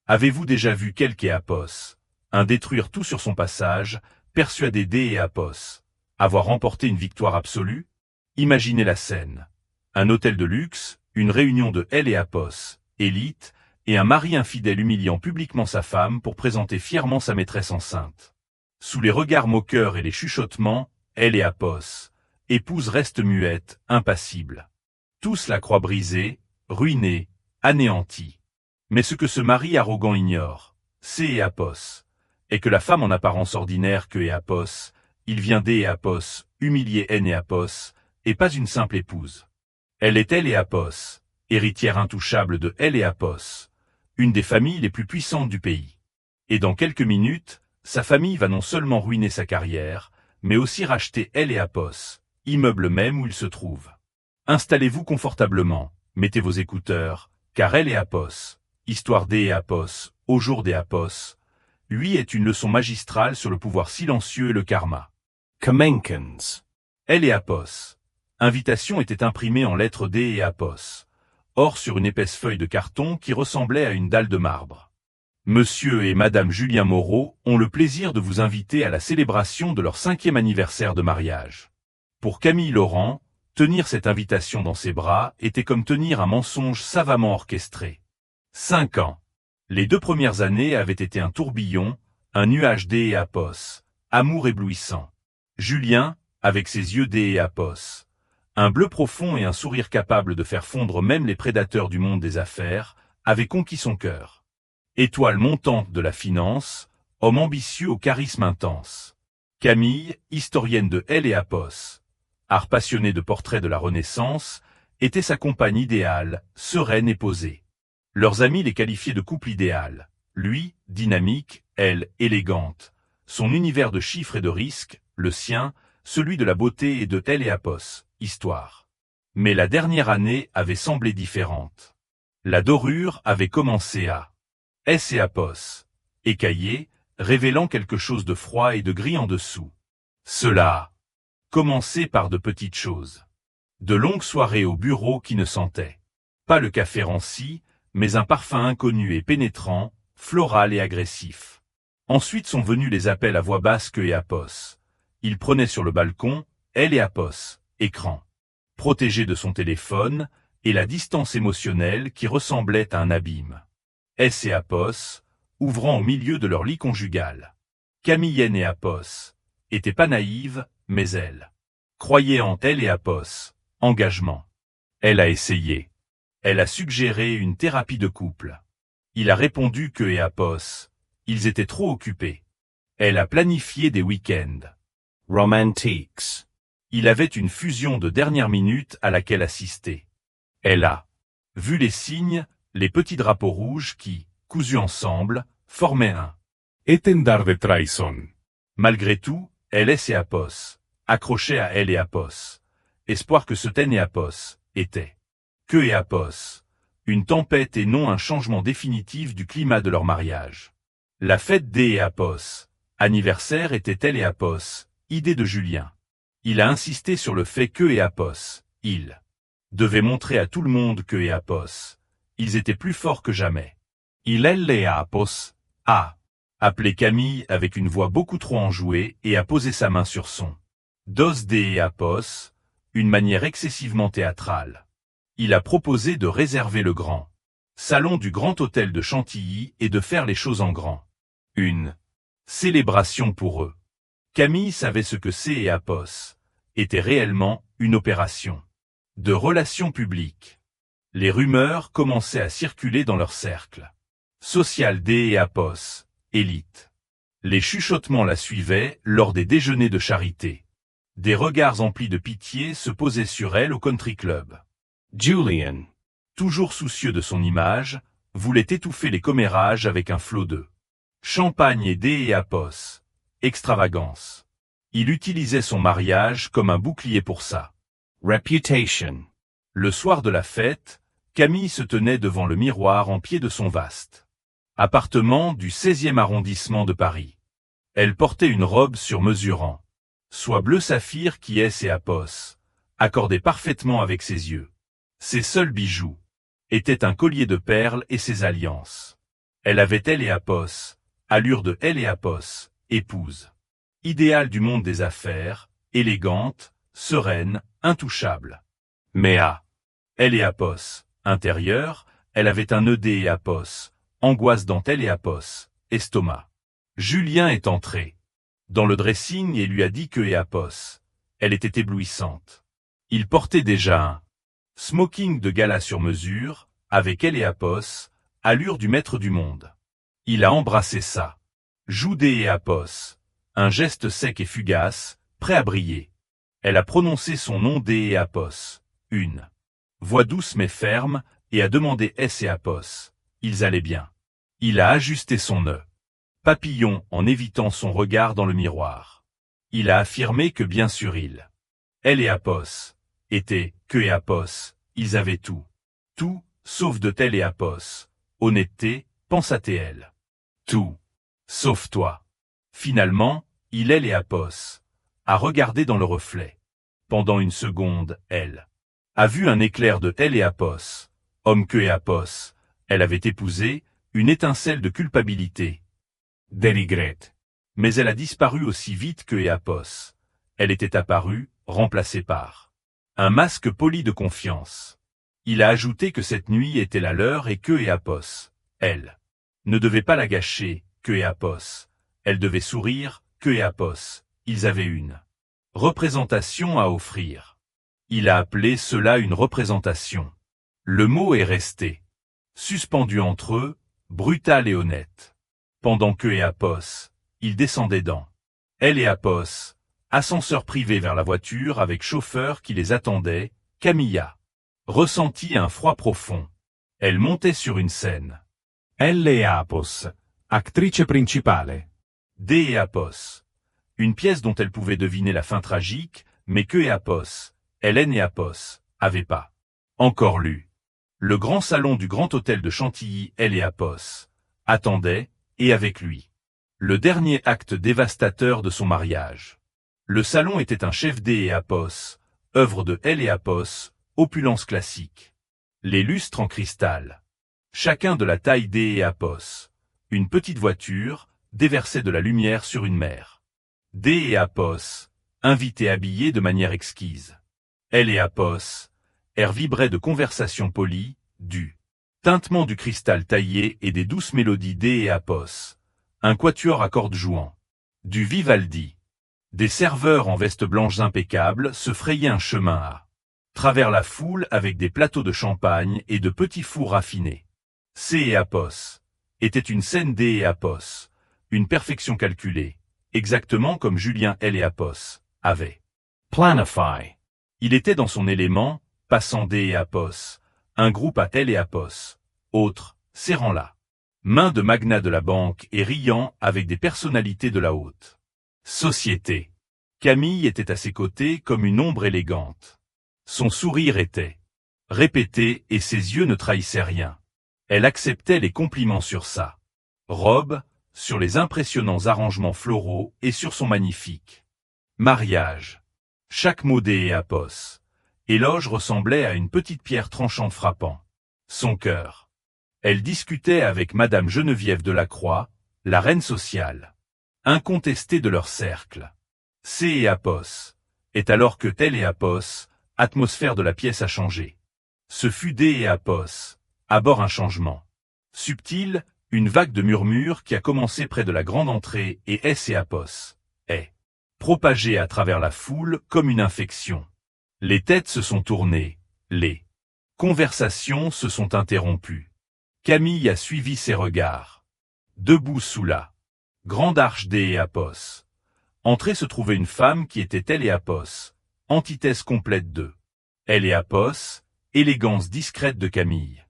Avez-vous déjà vu quelque Éapos, un détruire tout sur son passage, persuadé d'Éapos, avoir remporté une victoire absolue? Imaginez la scène. Un hôtel de luxe, une réunion de Éapos, élite, et un mari infidèle humiliant publiquement sa femme pour présenter fièrement sa maîtresse enceinte. Sous les regards moqueurs et les chuchotements, Éapos, épouse reste muette, impassible. Tous la croient brisée, ruinée, anéantie. Mais ce que ce mari arrogant ignore, c'est Éapos, et que la femme en apparence ordinaire que Éapos, il vient d'Éapos, humilier Éapos, et pas une simple épouse. Elle est Éapos, héritière intouchable de Éapos, une des familles les plus puissantes du pays. Et dans quelques minutes, sa famille va non seulement ruiner sa carrière, mais aussi racheter Éapos, immeuble même où il se trouve. Installez-vous confortablement, mettez vos écouteurs, car Éapos, histoire d'Éapos, au jour d'Éapos, lui est une leçon magistrale sur le pouvoir silencieux et le karma. Kamenkans. Éapos. Invitation était imprimée en lettres d'Éapos, or sur une épaisse feuille de carton qui ressemblait à une dalle de marbre. Monsieur et Madame Julien Moreau ont le plaisir de vous inviter à la célébration de leur 5e anniversaire de mariage. Pour Camille Laurent, tenir cette invitation dans ses bras était comme tenir un mensonge savamment orchestré. 5 ans. Les 2 premières années avaient été un tourbillon, un nuage d'Éapos, amour éblouissant. Julien, avec ses yeux d'Éapos, un bleu profond et un sourire capable de faire fondre même les prédateurs du monde des affaires, avait conquis son cœur. Étoile montante de la finance, homme ambitieux au charisme intense. Camille, historienne de Éapos, art passionné de portraits de la Renaissance, était sa compagne idéale, sereine et posée. Leurs amis les qualifiaient de couple idéal. Lui, dynamique, elle, élégante. Son univers de chiffres et de risques, le sien, celui de la beauté et de Éapos, histoire. Mais la dernière année avait semblé différente. La dorure avait commencé à Éapos, écaillé, révélant quelque chose de froid et de gris en dessous. Cela a commencé par de petites choses. De longues soirées au bureau qui ne sentaient pas le café ranci, mais un parfum inconnu et pénétrant, floral et agressif. Ensuite sont venus les appels à voix basse que Éapos. Il prenait sur le balcon, Éapos, écran. Protégé de son téléphone, et la distance émotionnelle qui ressemblait à un abîme. Éapos, ouvrant au milieu de leur lit conjugal. Camille Éapos, était pas naïve, mais elle croyait en Éapos, engagement. Elle a essayé. Elle a suggéré une thérapie de couple. Il a répondu que Éapos, ils étaient trop occupés. Elle a planifié des week-ends Romantiques. Il avait une fusion de dernière minute à laquelle assister. Elle a vu les signes, les petits drapeaux rouges qui, cousus ensemble, formaient un Étendard de trahison. Malgré tout, elle est Éapos, accrochée à Éapos. Espoir que ce Éapos était que Éapos, une tempête et non un changement définitif du climat de leur mariage. La fête d'Éapos, anniversaire était Éapos, idée de Julien. Il a insisté sur le fait que Éapos, il devait montrer à tout le monde que Éapos, ils étaient plus forts que jamais. Il est Éapos, a appelé Camille avec une voix beaucoup trop enjouée et a posé sa main sur son dos d'Éapos, une manière excessivement théâtrale. Il a proposé de réserver le grand salon du Grand Hôtel de Chantilly et de faire les choses en grand. Une célébration pour eux. Camille savait ce que Éapos était réellement une opération de relations publiques. Les rumeurs commençaient à circuler dans leur cercle social d'Éapos, élite. Les chuchotements la suivaient lors des déjeuners de charité. Des regards emplis de pitié se posaient sur elle au country club. Julian, toujours soucieux de son image, voulait étouffer les commérages avec un flot de champagne et d'Éapos, extravagance. Il utilisait son mariage comme un bouclier pour ça. Reputation. Le soir de la fête, Camille se tenait devant le miroir en pied de son vaste appartement du 16e arrondissement de Paris. Elle portait une robe sur mesurant, soit bleu saphir qui est Éapos, accordait parfaitement avec ses yeux. Ses seuls bijoux étaient un collier de perles et ses alliances. Elle avait Téléapos, allure de Téléapos, épouse. Idéal du monde des affaires, élégante, sereine, intouchable. Mais à Téléapos, intérieur, elle avait un nœud d'Éapos, angoisse dans Téléapos, estomac. Julien est entré dans le dressing et lui a dit que Éapos, elle était éblouissante. Il portait déjà un smoking de gala sur mesure, avec Éapos, allure du maître du monde. Il a embrassé ça. Joue d'Éapos, un geste sec et fugace, prêt à briller. Elle a prononcé son nom d'Éapos, une voix douce mais ferme, et a demandé Éapos. Ils allaient bien. Il a ajusté son nœud papillon en évitant son regard dans le miroir. Il a affirmé que bien sûr Éapos était que Éapos, ils avaient tout. Tout, sauf de Téléapos. Honnêteté, pensa-t-elle. Tout, sauf toi. Finalement, Éapos a regardé dans le reflet. Pendant une seconde, elle a vu un éclair de Téléapos, homme que Éapos, elle avait épousé, une étincelle de culpabilité. Des regrets. Mais elle a disparu aussi vite que Éapos. Elle était apparue, remplacée par un masque poli de confiance. Il a ajouté que cette nuit était la leur et que Éapos, elle, ne devait pas la gâcher, que Éapos, elle devait sourire, que Éapos, ils avaient une représentation à offrir. Il a appelé cela une représentation. Le mot est resté suspendu entre eux, brutal et honnête. Pendant que Éapos, il descendait dans Éapos, ascenseur privé vers la voiture avec chauffeur qui les attendait, Camilla ressentit un froid profond. Elle montait sur une scène. Éapos, actrice principale. D'Éapos. Une pièce dont elle pouvait deviner la fin tragique, mais que Éapos, Éapos, avait pas encore lu. Le grand salon du grand hôtel de Chantilly, Éapos, attendait, et avec lui, le dernier acte dévastateur de son mariage. Le salon était un chef d'Éapos, œuvre de Éapos, opulence classique. Les lustres en cristal, chacun de la taille d'Éapos, une petite voiture, déversait de la lumière sur une mer. Éapos, invité habillé de manière exquise. Éapos, air vibrait de conversation polie, du tintement du cristal taillé et des douces mélodies d'Éapos, un quatuor à cordes jouant, du Vivaldi. Des serveurs en vestes blanches impeccables se frayaient un chemin à travers la foule avec des plateaux de champagne et de petits fours raffinés. Éapos était une scène d'Éapos, une perfection calculée, exactement comme Julien Éapos avait Planify. Il était dans son élément, passant d'Éapos, un groupe à Éapos, autre, serrant la main de magnat de la banque et riant avec des personnalités de la haute société. Camille était à ses côtés comme une ombre élégante. Son sourire était répété et ses yeux ne trahissaient rien. Elle acceptait les compliments sur sa robe, sur les impressionnants arrangements floraux et sur son magnifique mariage. Chaque mot d'Éapos, éloge ressemblait à une petite pierre tranchante frappant son cœur. Elle discutait avec Madame Geneviève Delacroix, la reine sociale, incontestée de leur cercle. Éapos est alors que Téléapos, atmosphère de la pièce a changé. Ce fut d'Éapos, à bord un changement subtil, une vague de murmures qui a commencé près de la grande entrée et Éapos est propagée à travers la foule comme une infection. Les têtes se sont tournées, les conversations se sont interrompues. Camille a suivi ses regards. Debout sous la grande arche d'Éapos. Entrée se trouvait une femme qui était Téléapos, antithèse complète de Éapos, élégance discrète de Camille.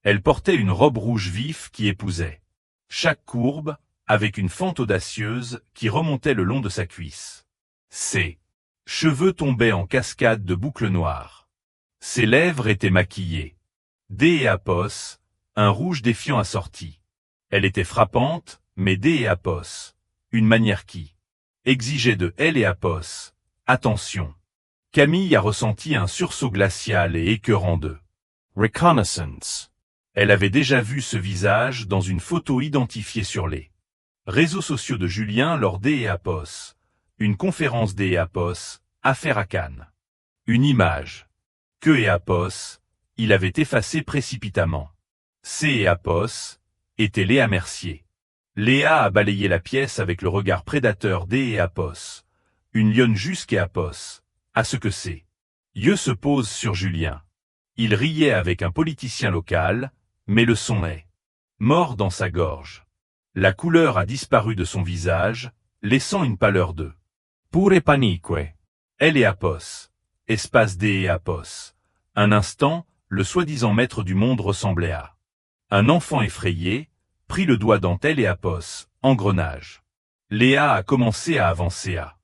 Elle portait une robe rouge vif qui épousait chaque courbe, avec une fente audacieuse qui remontait le long de sa cuisse. Ses cheveux tombaient en cascade de boucles noires. Ses lèvres étaient maquillées. D'Éapos, un rouge défiant assorti. Elle était frappante, mais d'Éapos, une manière qui exigeait de Éapos, attention. Camille a ressenti un sursaut glacial et écœurant de Reconnaissance. Elle avait déjà vu ce visage dans une photo identifiée sur les réseaux sociaux de Julien lors d'E-Apos, une conférence d'E-Apos, affaire à Cannes. Une image que E-Apos, il avait effacée précipitamment. C'est E-Apos, était Léa Mercier. Léa a balayé la pièce avec le regard prédateur d'E-Apos. Une lionne jusqu'E-Apos, à ce que c'est. Yeux se pose sur Julien. Il riait avec un politicien local, mais le son est mort dans sa gorge. La couleur a disparu de son visage, laissant une pâleur de Pure panique. Elle et Apos. Espace D et Apos. Un instant, le soi-disant maître du monde ressemblait à un enfant effrayé, prit le doigt dentelle et Apos, engrenage. Léa a commencé à avancer à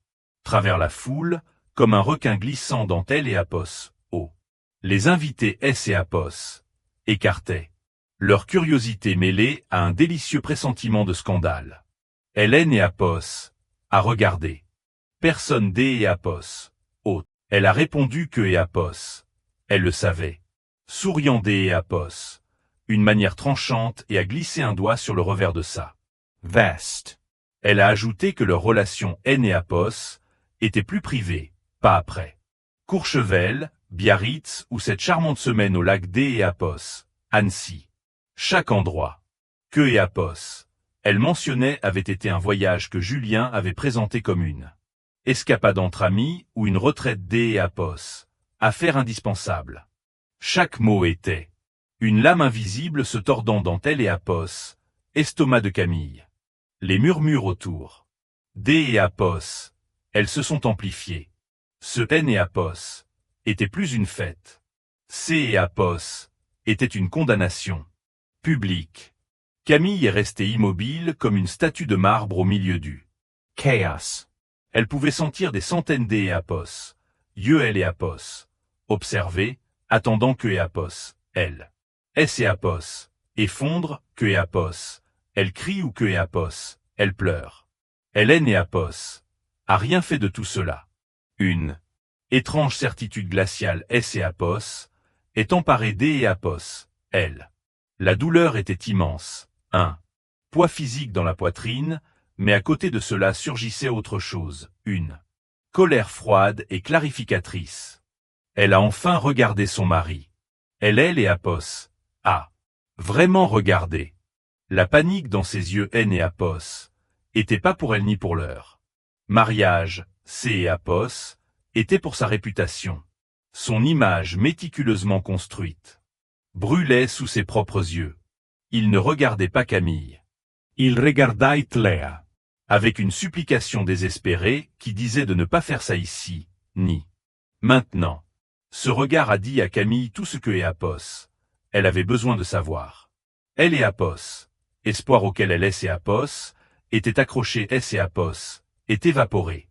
travers la foule, comme un requin glissant dentelle et Apos, haut. Les invités S et Apos écartaient leur curiosité mêlée à un délicieux pressentiment de scandale. Hélène et Apos a regardé. Personne D et Apos. Haute. Elle a répondu que et Apos. Elle le savait. Souriant D et Apos. Une manière tranchante et a glissé un doigt sur le revers de sa veste. Elle a ajouté que leur relation N et Apos était plus privée, pas après Courchevel, Biarritz ou cette charmante semaine au lac D et Apos, Annecy. Chaque endroit que et Apos, elle mentionnait avait été un voyage que Julien avait présenté comme une escapade entre amis ou une retraite D et Apos, affaire indispensable. Chaque mot était une lame invisible se tordant dentelle et Apos, estomac de Camille. Les murmures autour D et Apos, elles se sont amplifiées. Ce N et Apos était plus une fête. C et Apos était une condamnation publique. Camille est restée immobile comme une statue de marbre au milieu du Chaos. Elle pouvait sentir des centaines D et Apos, yeux elle et Apos, observer, attendant que et Apos, elle. S et Apos, effondre, que et Apos, elle crie ou que et Apos, elle pleure. Hélène et Apos, a rien fait de tout cela. Une étrange certitude glaciale S et Apos, est emparée D et Apos, elle. La douleur était immense, un poids physique dans la poitrine, mais à côté de cela surgissait autre chose, une colère froide et clarificatrice. Elle a enfin regardé son mari. Elle et Apos, a vraiment regardé. La panique dans ses yeux N et Apos, était pas pour elle ni pour leur mariage, C et Apos, était pour sa réputation. Son image méticuleusement construite brûlait sous ses propres yeux. Il ne regardait pas Camille. Il regardait Léa. Avec une supplication désespérée qui disait de ne pas faire ça ici, ni maintenant. Ce regard a dit à Camille tout ce que est Apos. Elle avait besoin de savoir. Elle et Apos, espoir auquel elle est et Apos, était accroché S et Apos, est évaporé.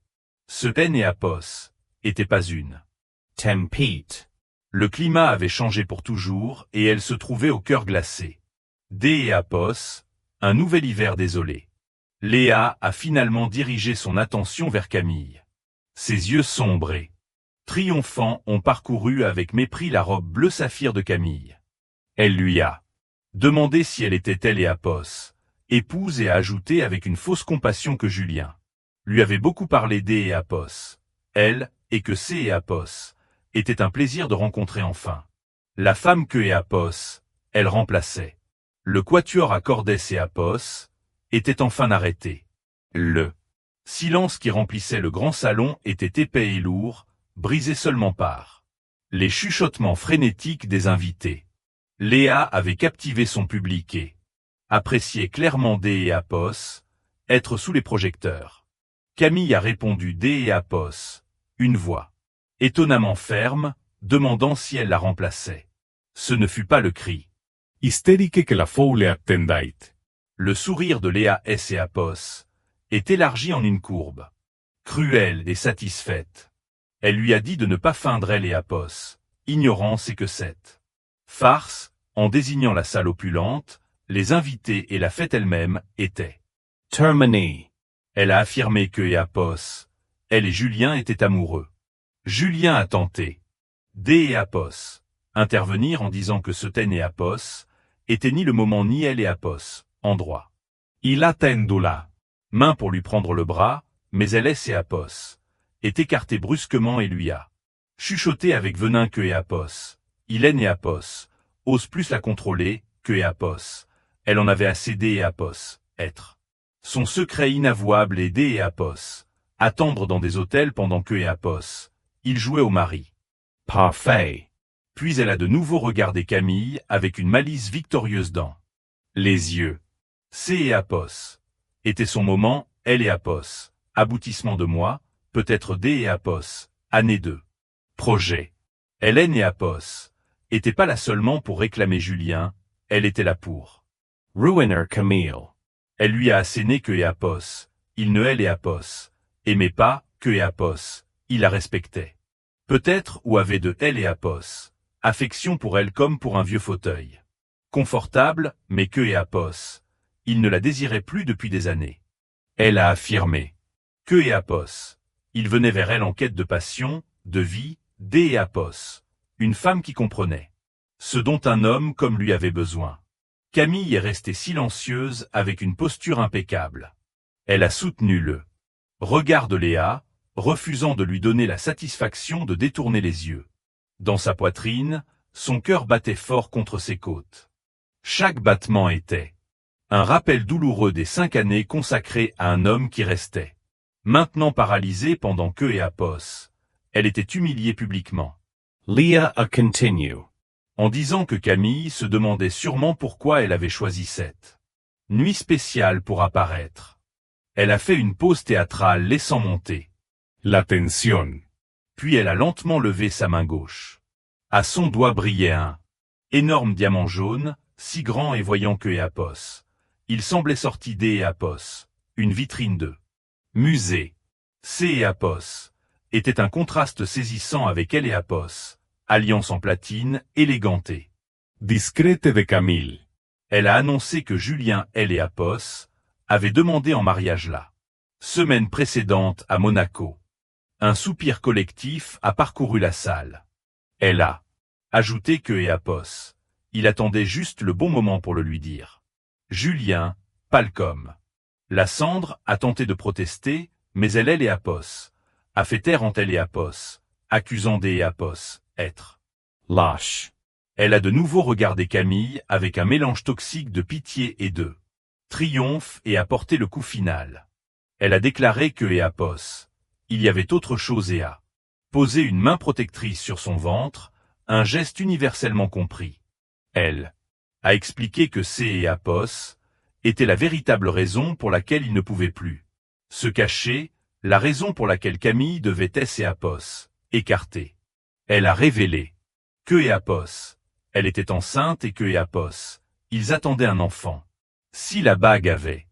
Ce N et Apos, était pas une tempête. Le climat avait changé pour toujours et elle se trouvait au cœur glacé. D et Apos, un nouvel hiver désolé. Léa a finalement dirigé son attention vers Camille. Ses yeux sombres et triomphants ont parcouru avec mépris la robe bleu saphir de Camille. Elle lui a demandé si elle était elle et Apos, épouse et a ajouté avec une fausse compassion que Julien lui avait beaucoup parlé D et Apos, elle, et que C et Apos, était un plaisir de rencontrer enfin. La femme que et Apos, elle remplaçait. Le quatuor à cordes et Apos, était enfin arrêté. Le silence qui remplissait le grand salon était épais et lourd, brisé seulement par les chuchotements frénétiques des invités. Léa avait captivé son public et appréciait clairement D et Apos, être sous les projecteurs. Camille a répondu D et Apos, une voix étonnamment ferme, demandant si elle la remplaçait. Ce ne fut pas le cri hystérique que la foule attendait. Le sourire de Léa S et Apos est élargi en une courbe, cruelle et satisfaite. Elle lui a dit de ne pas feindre elle et Apos, ignorant c'est que cette farce, en désignant la salle opulente, les invités et la fête elle-même, étaient terminée. Elle a affirmé que et Apos, elle et Julien étaient amoureux. Julien a tenté, D et Apos, intervenir en disant que ce N et Apos était ni le moment ni elle et Apos, endroit. Il attendula. Main pour lui prendre le bras, mais elle et Apos, est écarté brusquement et lui a chuchoté avec venin que Apos. Il et Apos, ose plus la contrôler, que Apos. Elle en avait assez Apos, être. Son secret inavouable est Apos, attendre dans des hôtels pendant que Apos, il jouait au mari. Parfait. Puis elle a de nouveau regardé Camille avec une malice victorieuse dans les yeux. Apos. Était son moment, elle et Apos, aboutissement de moi, peut-être et Apos, année 2. Projet. Hélène et Apos, était pas là seulement pour réclamer Julien, elle était là pour ruiner Camille. Elle lui a asséné que Apos, il ne elle et Apos, aimait pas, que Apos, il la respectait. Peut-être ou avait de elle et Apos, affection pour elle comme pour un vieux fauteuil. Confortable, mais que Apos, il ne la désirait plus depuis des années. Elle a affirmé que Apos, il venait vers elle en quête de passion, de vie, Apos, une femme qui comprenait ce dont un homme comme lui avait besoin. Camille est restée silencieuse avec une posture impeccable. Elle a soutenu le regard de Léa, refusant de lui donner la satisfaction de détourner les yeux. Dans sa poitrine, son cœur battait fort contre ses côtes. Chaque battement était un rappel douloureux des 5 années consacrées à un homme qui restait maintenant paralysé pendant que Apos, elle était humiliée publiquement. Leah a continue. En disant que Camille se demandait sûrement pourquoi elle avait choisi cette nuit spéciale pour apparaître. Elle a fait une pause théâtrale laissant monter La tension. Puis elle a lentement levé sa main gauche. À son doigt brillait un énorme diamant jaune, si grand et voyant que Apos. Il semblait sorti Apos, une vitrine de musée. Apos était un contraste saisissant avec elle et Apos, alliance en platine, élégantée. Discrète de Camille. Elle a annoncé que Julien, elle et Apos, avaient demandé en mariage la semaine précédente à Monaco. Un soupir collectif a parcouru la salle. Elle a ajouté que Apos, il attendait juste le bon moment pour le lui dire. Julien, Palcom. La cendre a tenté de protester, mais elle et Apos, a fait taire en elle et Apos, accusant Apos, être lâche. Elle a de nouveau regardé Camille avec un mélange toxique de pitié et de triomphe et a porté le coup final. Elle a déclaré que Apos, il y avait autre chose et a posé une main protectrice sur son ventre, un geste universellement compris. Elle a expliqué que Apos était la véritable raison pour laquelle il ne pouvait plus se cacher, la raison pour laquelle Camille devait être Apos, écartée. Elle a révélé que Apos, elle était enceinte et que Apos, ils attendaient un enfant. Si la bague avait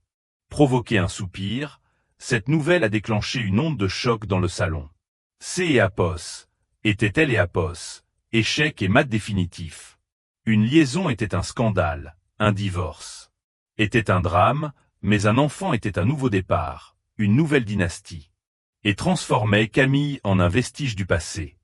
provoqué un soupir, cette nouvelle a déclenché une onde de choc dans le salon. Apos, était-elle et Apos, échec et mat définitif. Une liaison était un scandale, un divorce était un drame, mais un enfant était un nouveau départ, une nouvelle dynastie. Et transformait Camille en un vestige du passé.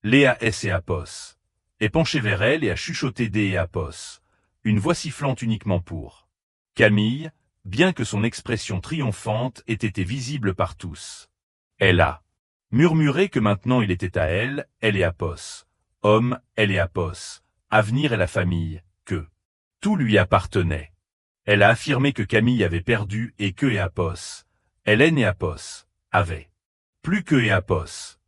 Léa et Apos est penchée vers elle et a chuchoté Apos, une voix sifflante uniquement pour Camille, bien que son expression triomphante ait été visible par tous. Elle a murmuré que maintenant il était à elle et Apos, homme, elle et Apos, avenir et la famille, que tout lui appartenait. Elle a affirmé que Camille avait perdu et que Apos, Hélène et Apos, avaient plus que Apos,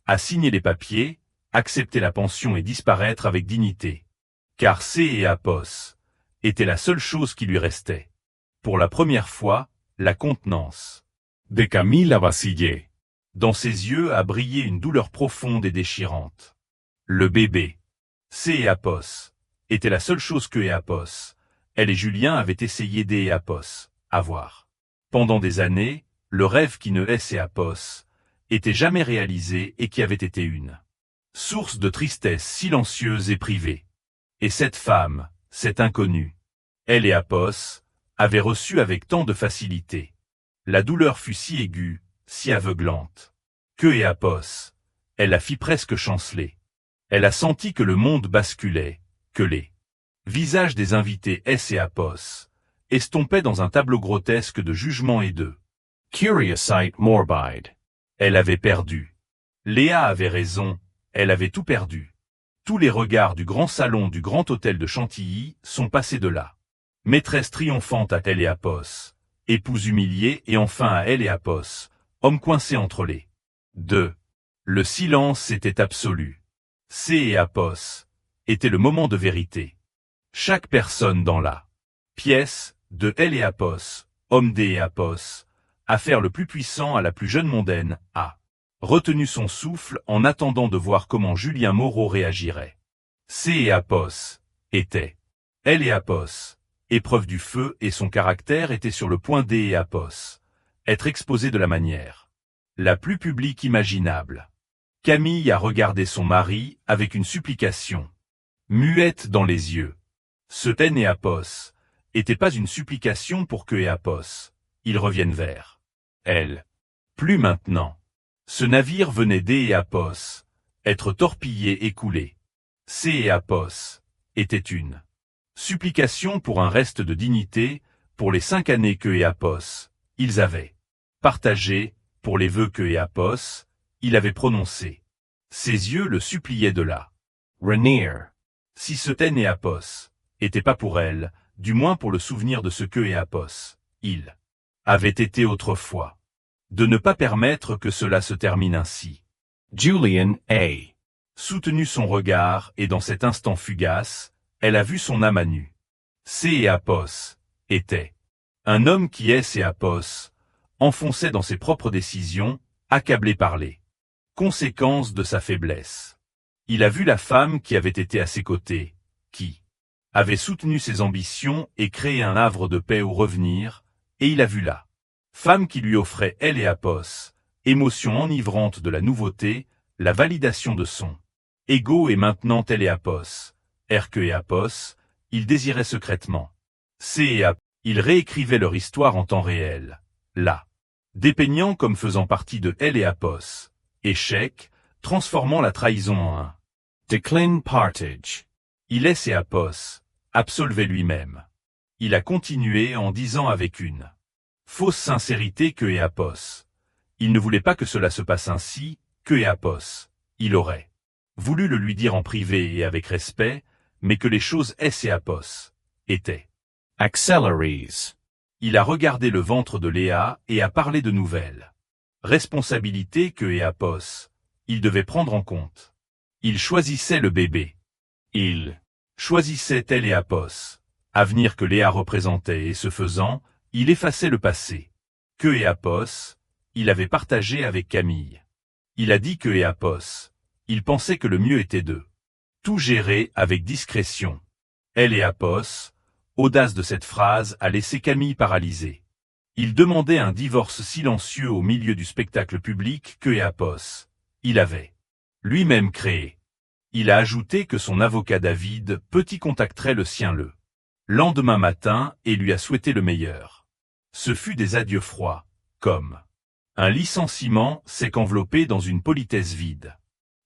a signé les papiers, accepter la pension et disparaître avec dignité. Car Apos était la seule chose qui lui restait. Pour la première fois, la contenance De Camille a vacillé. Dans ses yeux a brillé une douleur profonde et déchirante. Le bébé. Apos était la seule chose que Apos, elle et Julien avaient essayé Apos, avoir. Pendant des années, le rêve qui ne laissait Apos, était jamais réalisé et qui avait été une source de tristesse silencieuse et privée. Et cette femme, cette inconnue, elle et Apos, avaient reçu avec tant de facilité. La douleur fut si aiguë, si aveuglante, que Apos, elle la fit presque chanceler. Elle a senti que le monde basculait, que les Visage des invités S et Apos, estompait dans un tableau grotesque de jugement et de Curiosite morbide. Elle avait perdu. Léa avait raison, elle avait tout perdu. Tous les regards du grand salon du grand hôtel de Chantilly sont passés de là. Maîtresse triomphante à elle et Apos, épouse humiliée et enfin à elle et Apos, homme coincé entre les deux. Le silence était absolu. C et Apos était le moment de vérité. Chaque personne dans la pièce, de elle et Apos, homme D et Apos, affaire le plus puissant à la plus jeune mondaine, a retenu son souffle en attendant de voir comment Julien Moreau réagirait. C et Apos étaient elle et Apos, épreuve du feu et son caractère était sur le point D et Apos, être exposé de la manière la plus publique imaginable. Camille a regardé son mari avec une supplication muette dans les yeux. Ce ten et Apos était pas une supplication pour que et Apos, ils reviennent vers elle. Plus maintenant. Ce navire venait D et Apos, être torpillé et coulé. C et Apos était une supplication pour un reste de dignité, pour les 5 années que et Apos, ils avaient partagé, pour les vœux que et Apos, il avait prononcés. Ses yeux le suppliaient de là. Rainier. Si ce ten et Apos était pas pour elle, du moins pour le souvenir de ce que et Apos, il avait été autrefois. De ne pas permettre que cela se termine ainsi. Julian A. Soutenu son regard et dans cet instant fugace, elle a vu son âme à nu. C et Apos était un homme qui est et Apos, enfonçait dans ses propres décisions, accablé par les conséquences de sa faiblesse. Il a vu la femme qui avait été à ses côtés, qui avait soutenu ses ambitions et créé un havre de paix où revenir, et il a vu la femme qui lui offrait elle et Apos, émotion enivrante de la nouveauté, la validation de son ego et maintenant elle et Apos, Hercule et Apos, ils désiraient secrètement. C et Apos, ils réécrivaient leur histoire en temps réel, là, dépeignant comme faisant partie de elle et Apos, échec, transformant la trahison en un Decline partage. Il laisse et Apos, absolvait lui-même. Il a continué en disant avec une fausse sincérité que et Apos. Il ne voulait pas que cela se passe ainsi, que et Apos, il aurait voulu le lui dire en privé et avec respect, mais que les choses S et Apos étaient Acceleries. Il a regardé le ventre de Léa et a parlé de nouvelles responsabilités que et Apos, il devait prendre en compte. Il choisissait le bébé. Il choisissait elle et Apos, avenir que Léa représentait et ce faisant, il effaçait le passé. Que et Apos, il avait partagé avec Camille. Il a dit que et Apos, il pensait que le mieux était de tout gérer avec discrétion. Elle et Apos, audace de cette phrase a laissé Camille paralysée. Il demandait un divorce silencieux au milieu du spectacle public que et Apos, il avait lui-même créé. Il a ajouté que son avocat David Petit contacterait le sien le lendemain matin et lui a souhaité le meilleur. Ce fut des adieux froids, comme un licenciement sec enveloppé dans une politesse vide.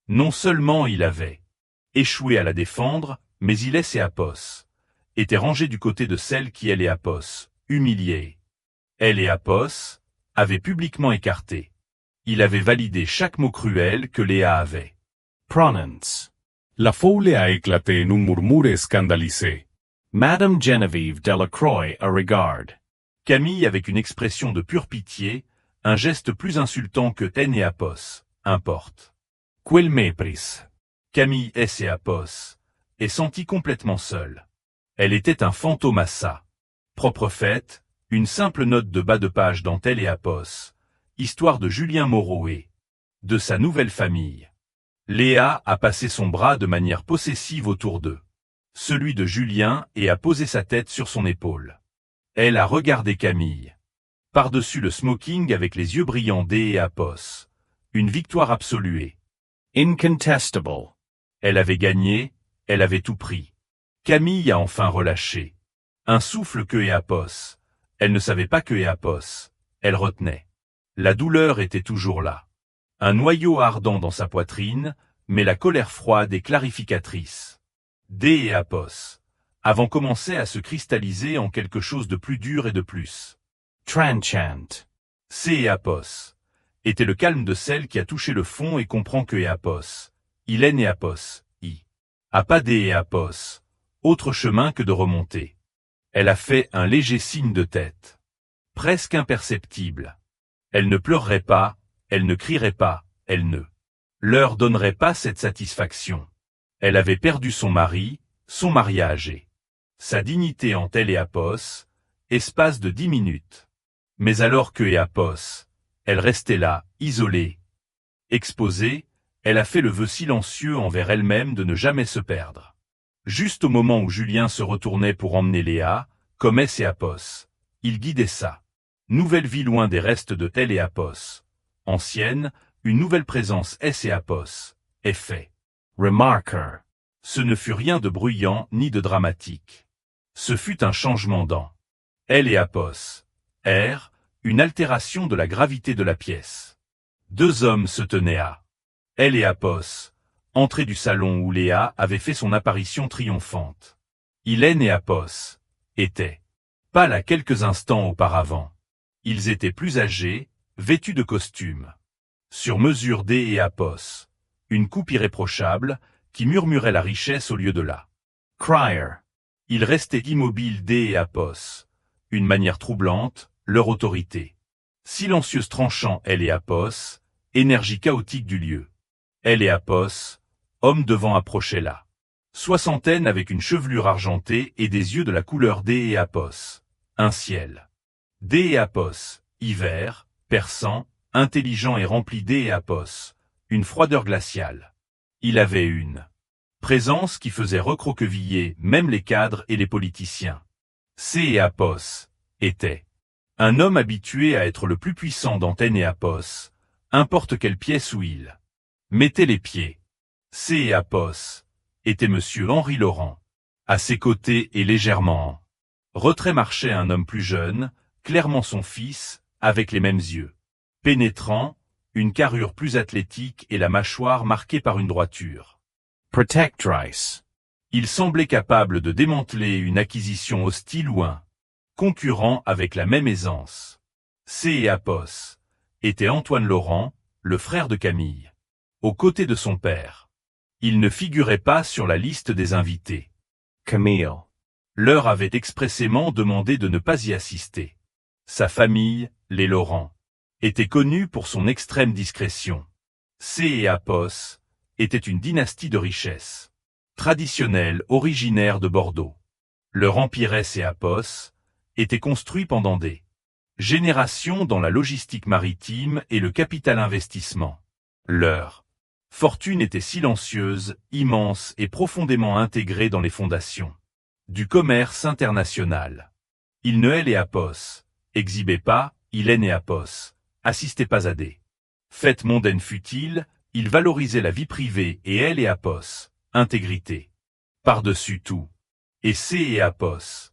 Non seulement il avait échoué à la défendre, mais il et Apos était rangé du côté de celle qui elle et Apos, humiliée. Elle et Apos avaient publiquement écarté. Il avait validé chaque mot cruel que Léa avait Pronounce. La foule a éclaté en un murmure scandalisé. Madame Geneviève Delacroix a regard. Camille avec une expression de pure pitié, un geste plus insultant que Ten et Apos, importe. Quel mépris. Camille S et Apos est sentie complètement seule. Elle était un fantôme à ça. Propre faite, une simple note de bas de page dans Tel et Apos, histoire de Julien Moreau et de sa nouvelle famille. Léa a passé son bras de manière possessive autour d'eux. Celui de Julien et a posé sa tête sur son épaule. Elle a regardé Camille. Par-dessus le smoking avec les yeux brillants D et Apos. Une victoire absolue. Incontestable. Elle avait gagné, elle avait tout pris. Camille a enfin relâché. Un souffle que et Apos. Elle ne savait pas que et Apos. Elle retenait. La douleur était toujours là. Un noyau ardent dans sa poitrine, mais la colère froide et clarificatrice. D et Apos avant commençait à se cristalliser en quelque chose de plus dur et de plus. Tranchant. C et Apos était le calme de celle qui a touché le fond et comprend que Apos, il est né Apos, I. A pas D et Apos, autre chemin que de remonter. Elle a fait un léger signe de tête. Presque imperceptible. Elle ne pleurerait pas, elle ne crierait pas, elle ne leur donnerait pas cette satisfaction. Elle avait perdu son mari, son mariage et sa dignité en tel et Apos, espace de 10 minutes. Mais alors que Apos, elle restait là, isolée, exposée, elle a fait le vœu silencieux envers elle-même de ne jamais se perdre. Juste au moment où Julien se retournait pour emmener Léa, comme S et Apos, il guidait ça. Nouvelle vie loin des restes de tel et Apos. Ancienne, une nouvelle présence S et Apos. Effet. Remarker. Ce ne fut rien de bruyant ni de dramatique. Ce fut un changement dans elle et Apos. R, une altération de la gravité de la pièce. Deux hommes se tenaient à elle et Apos, entrée du salon où Léa avait fait son apparition triomphante. Hélène et Apos étaient pas là quelques instants auparavant. Ils étaient plus âgés, vêtus de costumes. Sur mesure D et Apos, une coupe irréprochable, qui murmurait la richesse au lieu de la Crier. Ils restaient immobiles D et Apos, une manière troublante, leur autorité. Silencieuse tranchant elle et Apos, énergie chaotique du lieu. Elle et Apos, homme devant approcher la soixantaine avec une chevelure argentée et des yeux de la couleur D et Apos. Un ciel. D et Apos, hiver, perçant, intelligent et rempli D et Apos, une froideur glaciale. Il avait une présence qui faisait recroqueviller même les cadres et les politiciens. C et Apos était un homme habitué à être le plus puissant d'Antenne et Apos, importe quelle pièce où il mettait les pieds. C et Apos était monsieur Henri Laurent. À ses côtés et légèrement en retrait marchait un homme plus jeune, clairement son fils, avec les mêmes yeux pénétrants, une carrure plus athlétique et la mâchoire marquée par une droiture. Protectrice. Il semblait capable de démanteler une acquisition hostile ou un concurrent avec la même aisance. C et Apos était Antoine Laurent, le frère de Camille. Aux côtés de son père. Il ne figurait pas sur la liste des invités. Camille. Leur avait expressément demandé de ne pas y assister. Sa famille, les Laurent, était connue pour son extrême discrétion. C et Apos était une dynastie de richesse. Traditionnelle, originaire de Bordeaux. Leur empire S et Apos était construit pendant des générations dans la logistique maritime et le capital investissement. Leur fortune était silencieuse, immense et profondément intégrée dans les fondations du commerce international. Il ne elle et Apos exhibait pas, Hélène et Apos assistait pas à des fêtes mondaines futiles, il valorisait la vie privée et elle et Apos, intégrité. Par-dessus tout. Et C et Apos.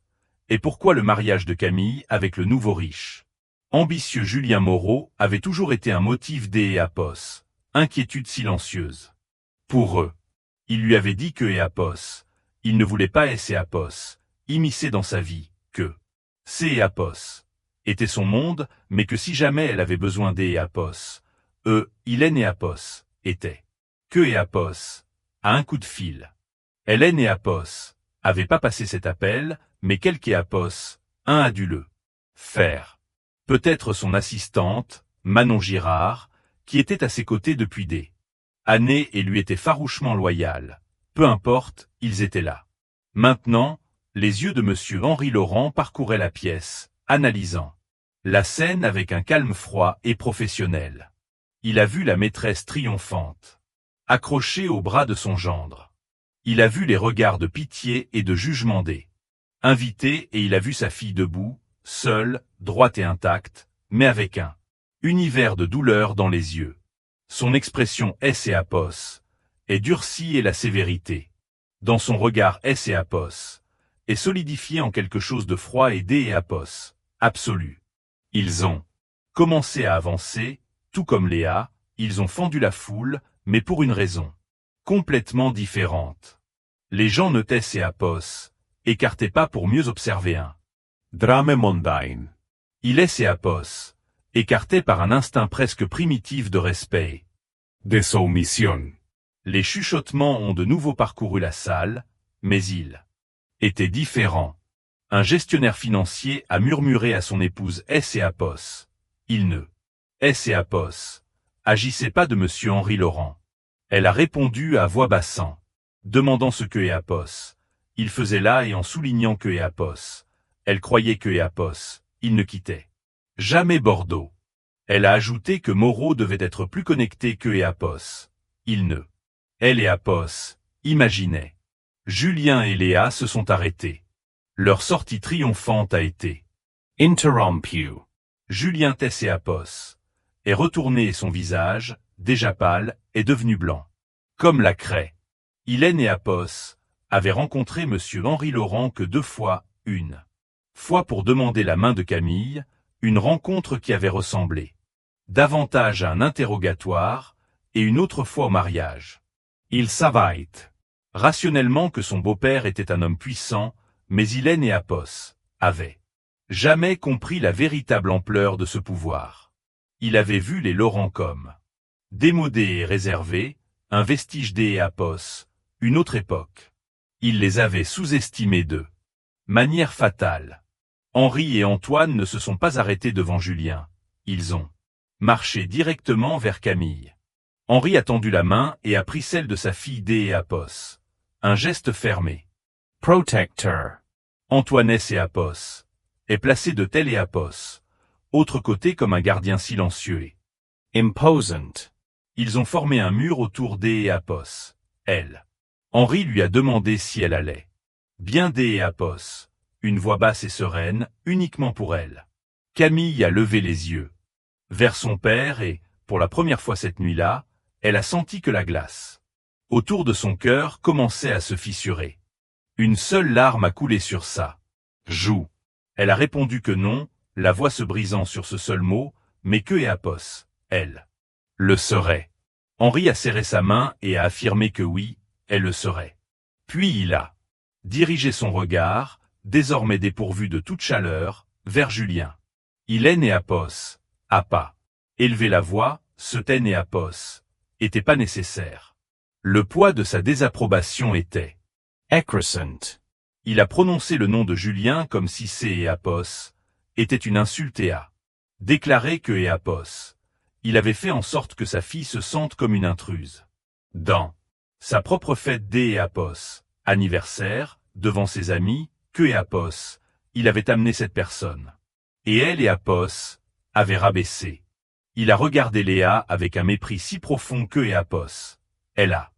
Et pourquoi le mariage de Camille avec le nouveau riche ambitieux Julien Moreau avait toujours été un motif D et Apos, inquiétude silencieuse. Pour eux, il lui avait dit que et Apos, il ne voulait pas S et Apos, immiscer dans sa vie, que C et Apos était son monde, mais que si jamais elle avait besoin D et Apos, Hélène et Apos, étaient que et Apos, à un coup de fil. Hélène et Apos avaient pas passé cet appel, mais quelque et Apos, un a dû le faire. Peut-être son assistante, Manon Girard, qui était à ses côtés depuis des années et lui était farouchement loyale. Peu importe, ils étaient là. Maintenant, les yeux de monsieur Henri Laurent parcouraient la pièce, analysant la scène avec un calme froid et professionnel. Il a vu la maîtresse triomphante, accrochée au bras de son gendre. Il a vu les regards de pitié et de jugement des invités et il a vu sa fille debout, seule, droite et intacte, mais avec un univers de douleur dans les yeux. Son expression S et Apos est durcie et la sévérité, dans son regard S et Apos, est solidifiée en quelque chose de froid et D et Apos, absolu. Ils ont commencé à avancer, tout comme Léa, ils ont fendu la foule, mais pour une raison complètement différente. Les gens notaient S et Apos, Écartez pas pour mieux observer un. Drame mondain. Il est apos. Écarté par un instinct presque primitif de respect. De soumission. Les chuchotements ont de nouveau parcouru la salle, mais ils étaient différents. Un gestionnaire financier a murmuré à son épouse apos. Il ne apos. Agissait pas de monsieur Henri Laurent. Elle a répondu à voix basse, demandant ce que apos. Il faisait là et en soulignant que apos. Elle croyait que apos. Il ne quittait jamais Bordeaux. Elle a ajouté que Moreau devait être plus connecté que apos. Il ne. Elle et apos imaginaient. Julien et Léa se sont arrêtés. Leur sortie triomphante a été Interrompu. Julien apos est retourné et son visage, déjà pâle, est devenu blanc. Comme la craie. Hélène et apos avaient rencontré monsieur Henri Laurent que 2 fois, une fois pour demander la main de Camille, une rencontre qui avait ressemblé davantage à un interrogatoire, et une autre fois au mariage. Il savait rationnellement que son beau-père était un homme puissant, mais Hélène et apos avaient jamais compris la véritable ampleur de ce pouvoir. Il avait vu les Laurent comme démodés et réservés, un vestige des apos, une autre époque. Il les avait sous-estimés de manière fatale. Henri et Antoine ne se sont pas arrêtés devant Julien. Ils ont marché directement vers Camille. Henri a tendu la main et a pris celle de sa fille des apos. Un geste fermé. Protector. Antoine et apos est placé de tel et apos, autre côté comme un gardien silencieux et Imposant. ils ont formé un mur autour des apos. Elle. Henri lui a demandé si elle allait bien des apos. Une voix basse et sereine, uniquement pour elle. Camille a levé les yeux vers son père et, pour la première fois cette nuit-là, elle a senti que la glace autour de son cœur commençait à se fissurer. Une seule larme a coulé sur sa joue. Elle a répondu que non, la voix se brisant sur ce seul mot, mais que apos, elle le serait. Henri a serré sa main et a affirmé que oui, elle le serait. Puis il a dirigé son regard, désormais dépourvu de toute chaleur, vers Julien. Hélène et apos, a pas élevé la voix, se taine et apos, était pas nécessaire. Le poids de sa désapprobation était Ecrasant. Il a prononcé le nom de Julien comme si et apos était une insulte et a déclaré que et apos. Il avait fait en sorte que sa fille se sente comme une intruse. Dans sa propre fête des apos, anniversaire, devant ses amis, que et apos, il avait amené cette personne. Et elle et apos avaient rabaissé. Il a regardé Léa avec un mépris si profond que et apos. Elle a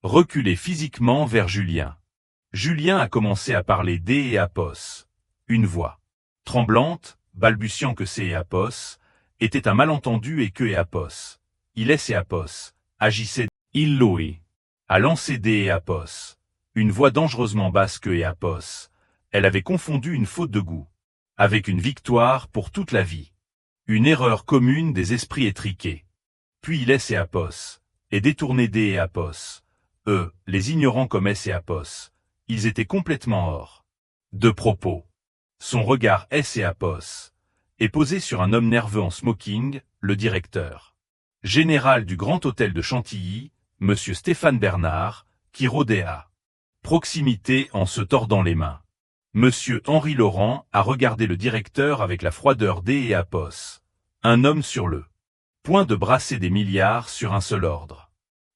reculé physiquement vers Julien. Julien a commencé à parler des et apos. Une voix tremblante, balbutiant que et apos, était un malentendu et que et apos. Il et apos, agissait. Il lui. A lancé des et apos. Une voix dangereusement basse que et apos. Elle avait confondu une faute de goût avec une victoire pour toute la vie. Une erreur commune des esprits étriqués. Puis il et apos, et détourné des et apos. Eux, les ignorants comme et apos, ils étaient complètement hors de propos. Son regard et apos est posé sur un homme nerveux en smoking, le directeur général du Grand Hôtel de Chantilly, monsieur Stéphane Bernard, qui rôdait à proximité en se tordant les mains. Monsieur Henri Laurent a regardé le directeur avec la froideur des et apos. Un homme sur le point de brasser des milliards sur un seul ordre.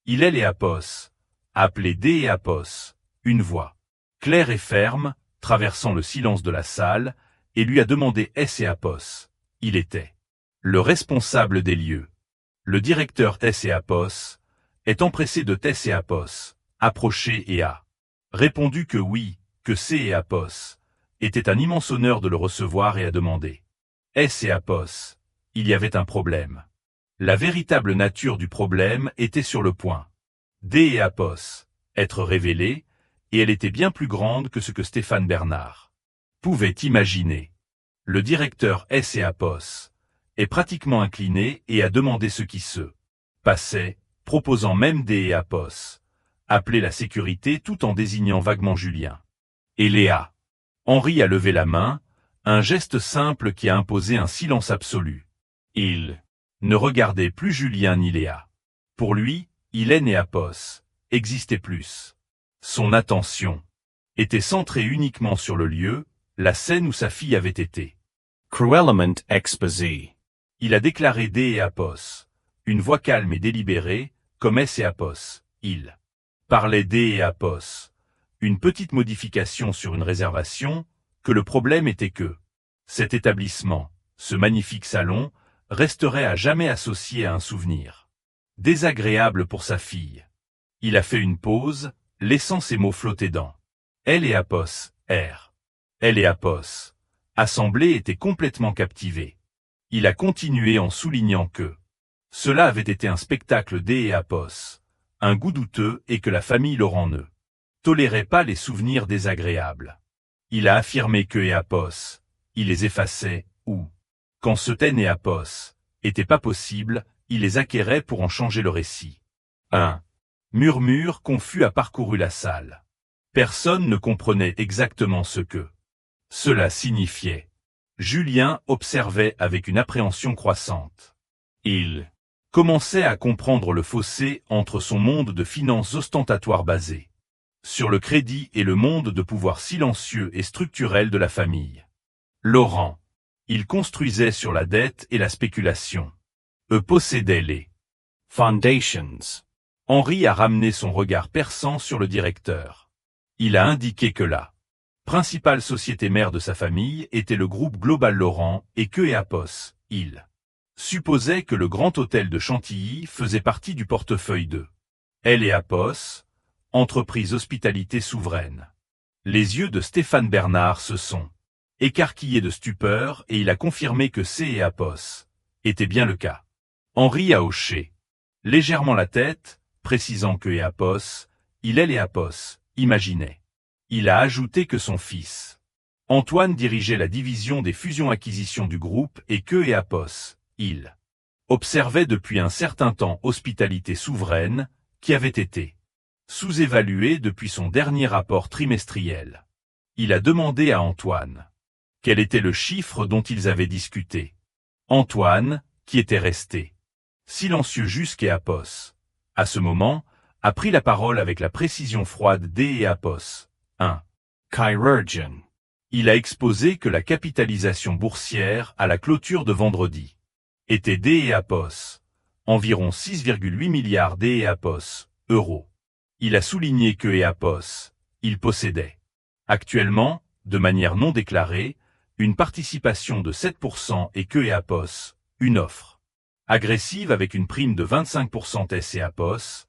Il est les apos, appelé des et apos, une voix claire et ferme, traversant le silence de la salle, et lui a demandé et apos. Il était le responsable des lieux. Le directeur et apos est empressé de et apos, approché et a répondu que oui, que et apos était un immense honneur de le recevoir et a demandé et apos. Il y avait un problème. La véritable nature du problème était sur le point des et apos être révélée, et elle était bien plus grande que ce que Stéphane Bernard pouvait imaginer. Le directeur et apos est pratiquement incliné et a demandé ce qui se passait, proposant même des et apos, appeler la sécurité tout en désignant vaguement Julien et Léa. Henri a levé la main, un geste simple qui a imposé un silence absolu. Il ne regardait plus Julien ni Léa. Pour lui, Hélène et Apos existaient plus. Son attention était centrée uniquement sur le lieu, la scène où sa fille avait été. Cruellement exposé. Il a déclaré D et Apos, une voix calme et délibérée, comme S et Apos. Il parlait D et Apos. Une petite modification sur une réservation, que le problème était que cet établissement, ce magnifique salon, resterait à jamais associé à un souvenir désagréable pour sa fille. Il a fait une pause, laissant ses mots flotter dans elle et Apos, R. Elle et Apos. Assemblée était complètement captivée. Il a continué en soulignant que cela avait été un spectacle D et Apos, un goût douteux et que la famille Laurent ne tolérait pas les souvenirs désagréables. Il a affirmé que et Apos, il les effaçait, ou, quand ce ten et Apos était pas possible, il les acquérait pour en changer le récit. Un murmure confus a parcouru la salle. Personne ne comprenait exactement ce que cela signifiait. Julien observait avec une appréhension croissante. Il commençait à comprendre le fossé entre son monde de finances ostentatoires basé sur le crédit et le monde de pouvoir silencieux et structurel de la famille Laurent. Il construisait sur la dette et la spéculation. Eux possédaient les foundations. Henri a ramené son regard perçant sur le directeur. Il a indiqué que la principale société mère de sa famille était le groupe Global Laurent et que et Apos, il supposait que le Grand Hôtel de Chantilly faisait partie du portefeuille de Elle et Apos, entreprise hospitalité souveraine. Les yeux de Stéphane Bernard se sont écarquillés de stupeur et il a confirmé que C et Apos était bien le cas. Henri a hoché légèrement la tête, précisant que et Apos, elle et Apos, imaginait. Il a ajouté que son fils Antoine dirigeait la division des fusions-acquisitions du groupe et que et Apos, il observait depuis un certain temps Hospitalité Souveraine, qui avait été sous-évaluée depuis son dernier rapport trimestriel. Il a demandé à Antoine quel était le chiffre dont ils avaient discuté. Antoine, qui était resté silencieux jusqu'à Apos, à ce moment, a pris la parole avec la précision froide D et Apos. 1. Chirurgian. Il a exposé que la capitalisation boursière à la clôture de vendredi était D et Apos, environ 6,8 milliards D et Apos, euros. Il a souligné que et Apos, il possédait actuellement, de manière non déclarée, une participation de 7% et que et Apos, une offre agressive avec une prime de 25% S et Apos,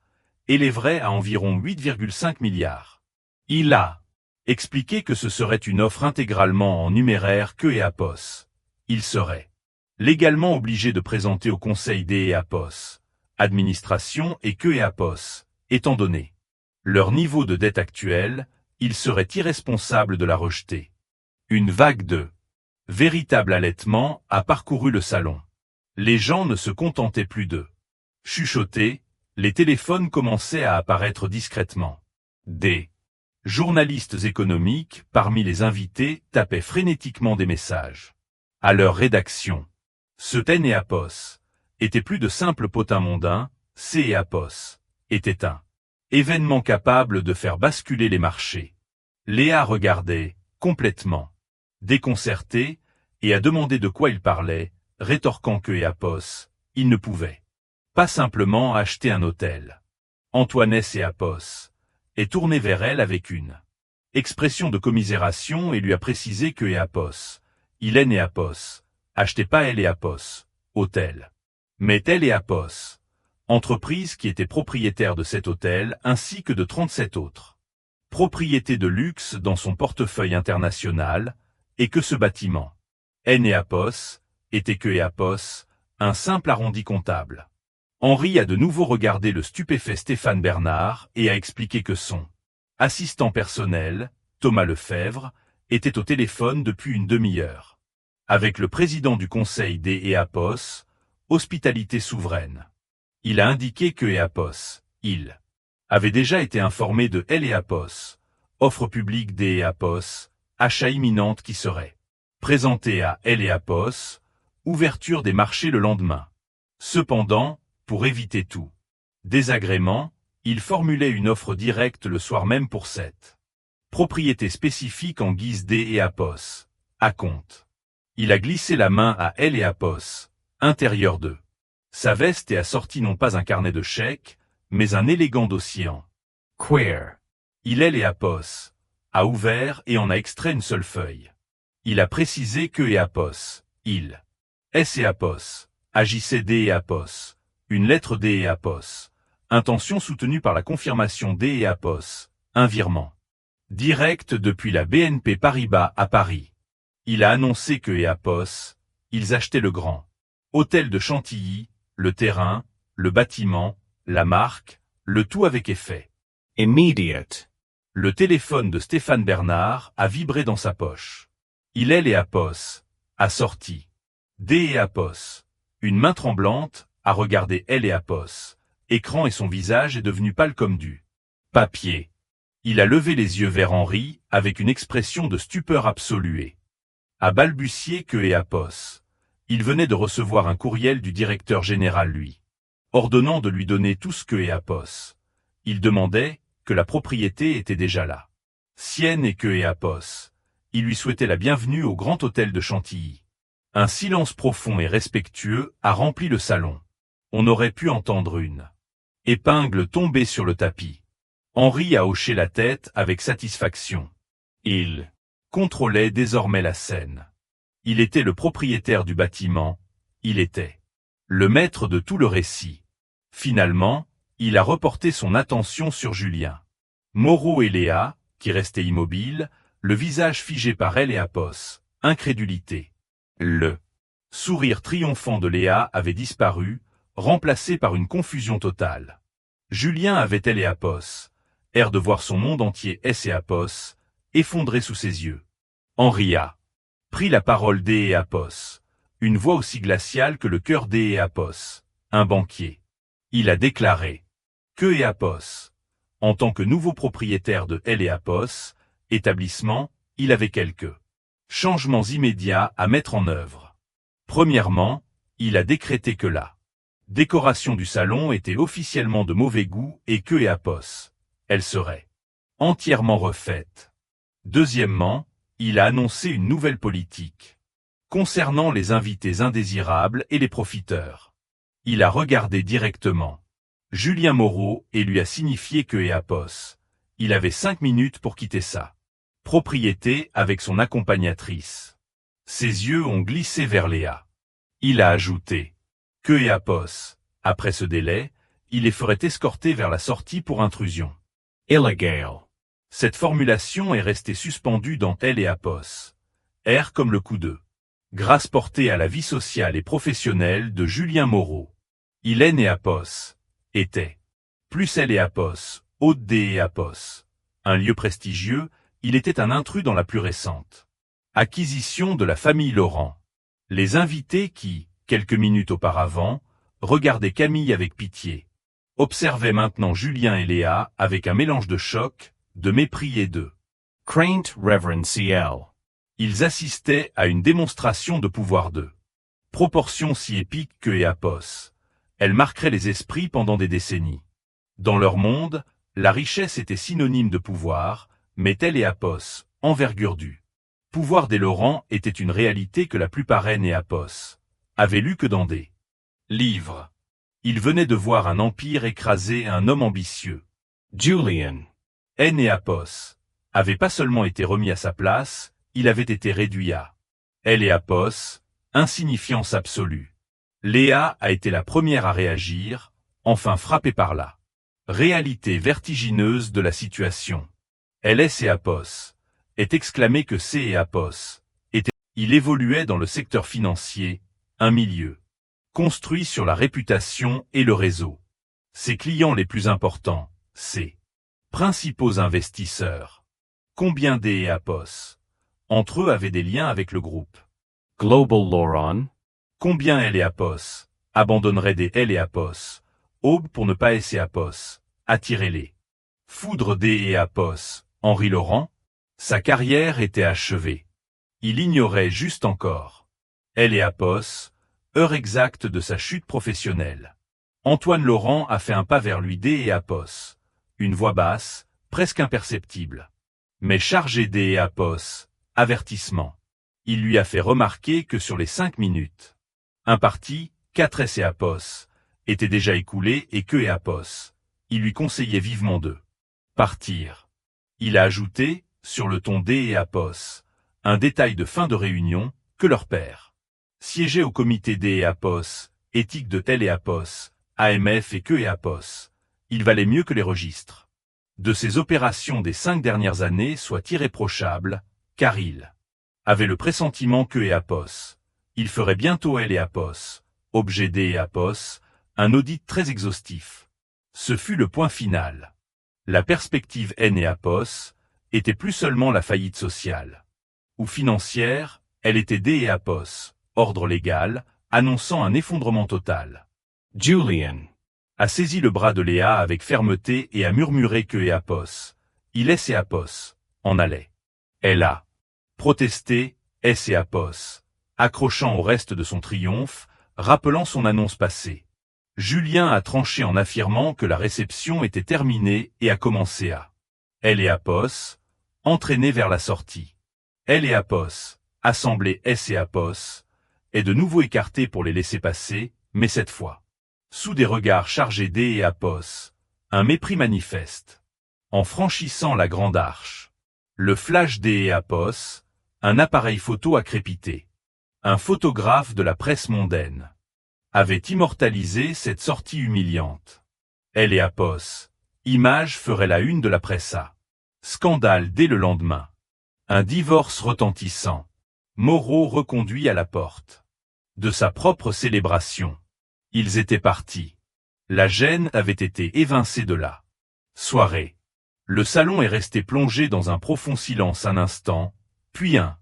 élèverait à environ 8,5 milliards. Il a expliqué que ce serait une offre intégralement en numéraire que et Apos. Il serait légalement obligé de présenter au Conseil des et Apos, administration et que et Apos, étant donné leur niveau de dette actuel, il serait irresponsable de la rejeter. Une vague de véritable allaitement a parcouru le salon. Les gens ne se contentaient plus de chuchoter, les téléphones commençaient à apparaître discrètement. Des journalistes économiques, parmi les invités, tapaient frénétiquement des messages à leur rédaction. Ce ten et Apos étaient plus de simples potins mondains, C et Apos était un événement capable de faire basculer les marchés. Léa regardait, complètement déconcertée, et a demandé de quoi il parlait, rétorquant que et Apos, il ne pouvait pas simplement acheter un hôtel. Antoinette et Apos est tourné vers elle avec une expression de commisération et lui a précisé que et Apos, Hélène et Apos, achetaient pas elle et Apos, hôtel. Mais elle et Apos, entreprise qui était propriétaire de cet hôtel ainsi que de 37 autres propriétés de luxe dans son portefeuille international, et que ce bâtiment, N et Apos, était que et Apos, un simple arrondi comptable. Henri a de nouveau regardé le stupéfait Stéphane Bernard et a expliqué que son assistant personnel, Thomas Lefebvre, était au téléphone depuis une demi-heure avec le président du conseil des et Apos, Hospitalité Souveraine. Il a indiqué que et Apos, il avait déjà été informé de L et Apos, offre publique des et Apos, achat imminente qui serait présenté à L et Apos, ouverture des marchés le lendemain. Cependant, pour éviter tout désagrément, il formulait une offre directe le soir même pour cette propriété spécifique en guise D et Apos, à compte. Il a glissé la main à L et Apos, intérieur d'eux. Sa veste et a sorti non pas un carnet de chèques, mais un élégant dossier en Queer. Il L et Apos a ouvert et en a extrait une seule feuille. Il a précisé que et Apos, il S et Apos, agissait D et Apos, une lettre D et Apos, intention soutenue par la confirmation D et Apos, un virement direct depuis la BNP Paribas à Paris. Il a annoncé que et Apos, ils achetaient le grand hôtel de Chantilly, le terrain, le bâtiment, la marque, le tout avec effet. Immediate. Le téléphone de Stéphane Bernard a vibré dans sa poche. Il L et Apos a sorti D et Apos. Une main tremblante a regardé L et Apos. Écran et son visage est devenu pâle comme du papier. Il a levé les yeux vers Henri avec une expression de stupeur absolue. A balbutié que et Apos. Il venait de recevoir un courriel du directeur général lui, ordonnant de lui donner tout ce que et Apos. Il demandait que la propriété était déjà là. Sienne et que et Apos. Il lui souhaitait la bienvenue au grand hôtel de Chantilly. Un silence profond et respectueux a rempli le salon. On aurait pu entendre une épingle tomber sur le tapis. Henri a hoché la tête avec satisfaction. Il contrôlait désormais la scène. Il était le propriétaire du bâtiment, il était le maître de tout le récit. Finalement, il a reporté son attention sur Julien Moreau et Léa, qui restaient immobiles, le visage figé par elle et Apos, incrédulité. Le sourire triomphant de Léa avait disparu, remplacé par une confusion totale. Julien avait elle et Apos, air de voir son monde entier S et Apos, effondré sous ses yeux. Henri a pris la parole D et Apos, une voix aussi glaciale que le cœur D et Apos, un banquier. Il a déclaré que et Apos, en tant que nouveau propriétaire de L et Apos, établissement, il avait quelques changements immédiats à mettre en œuvre. Premièrement, il a décrété que la décoration du salon était officiellement de mauvais goût et que et Apos, elle serait entièrement refaite. Deuxièmement, il a annoncé une nouvelle politique concernant les invités indésirables et les profiteurs. Il a regardé directement Julien Moreau et lui a signifié que et Apos, il avait 5 minutes pour quitter sa propriété avec son accompagnatrice. Ses yeux ont glissé vers Léa. Il a ajouté que et Apos, après ce délai, il les ferait escorter vers la sortie pour intrusion. Illegal. Cette formulation est restée suspendue dans L et Apos. R comme le coup de grâce portée à la vie sociale et professionnelle de Julien Moreau. Il N et Apos était plus L et Apos, haute D et Apos. Un lieu prestigieux, il était un intrus dans la plus récente acquisition de la famille Laurent. Les invités qui, quelques minutes auparavant, regardaient Camille avec pitié, observaient maintenant Julien et Léa avec un mélange de choc, de mépris et de Craint reverentiel. Ils assistaient à une démonstration de pouvoir de proportions si épiques que et Apos. Elle marquerait les esprits pendant des décennies. Dans leur monde, la richesse était synonyme de pouvoir, mais L et Apos, envergure du pouvoir des Laurent était une réalité que la plupart N et Apos avaient lu que dans des livres. Ils venaient de voir un empire écraser un homme ambitieux. Julian. N et Apos avaient pas seulement été remis à sa place, il avait été réduit à L et Apos, insignifiance absolue. Léa a été la première à réagir, enfin frappée par la réalité vertigineuse de la situation. LS et Apos est exclamé que C et Apos étaient. Il évoluait dans le secteur financier, un milieu construit sur la réputation et le réseau. Ses clients les plus importants, ses principaux investisseurs. Combien D et Apos entre eux avaient des liens avec le groupe Global Laurent. Combien L et Apos abandonneraient des L et Apos, aube pour ne pas S et Apos, attirer les foudres D et Apos, Henri Laurent. Sa carrière était achevée. Il ignorait juste encore. Apos, heure exacte de sa chute professionnelle. Antoine Laurent a fait un pas vers lui Apos. Une voix basse, presque imperceptible. Mais chargé Apos, avertissement. Il lui a fait remarquer que sur les 5 minutes, imparties, 4 Apos, étaient déjà écoulés et que Apos, il lui conseillait vivement de partir. Il a ajouté, sur le ton Apos, un détail de fin de réunion, que leur père siégeait au comité Apos, éthique de tel Apos, AMF et que Apos, il valait mieux que les registres de ses opérations des 5 dernières années soient irréprochables, car il avait le pressentiment que Apos, il ferait bientôt Apos, objet Apos, un audit très exhaustif. Ce fut le point final. La perspective Apos était plus seulement la faillite sociale ou financière, elle était Apos, ordre légal, annonçant un effondrement total. Julian A saisi le bras de Léa avec fermeté et a murmuré que Apos, il est Apos, en allait. Elle a protesté, Apos, accrochant au reste de son triomphe, rappelant son annonce passée. Julien a tranché en affirmant que la réception était terminée et a commencé à Apos, entraîné vers la sortie. Apos, assemblée Apos, est de nouveau écarté pour les laisser passer, mais cette fois, sous des regards chargés Apos, un mépris manifeste. En franchissant la grande arche, le flash Apos, un appareil photo a crépité. Un photographe de la presse mondaine avait immortalisé cette sortie humiliante. Apos, image ferait la une de la presse. Scandale dès le lendemain. Un divorce retentissant. Moreau reconduit à la porte de sa propre célébration. Ils étaient partis. La gêne avait été évincée de la soirée. Le salon est resté plongé dans un profond silence un instant, puis un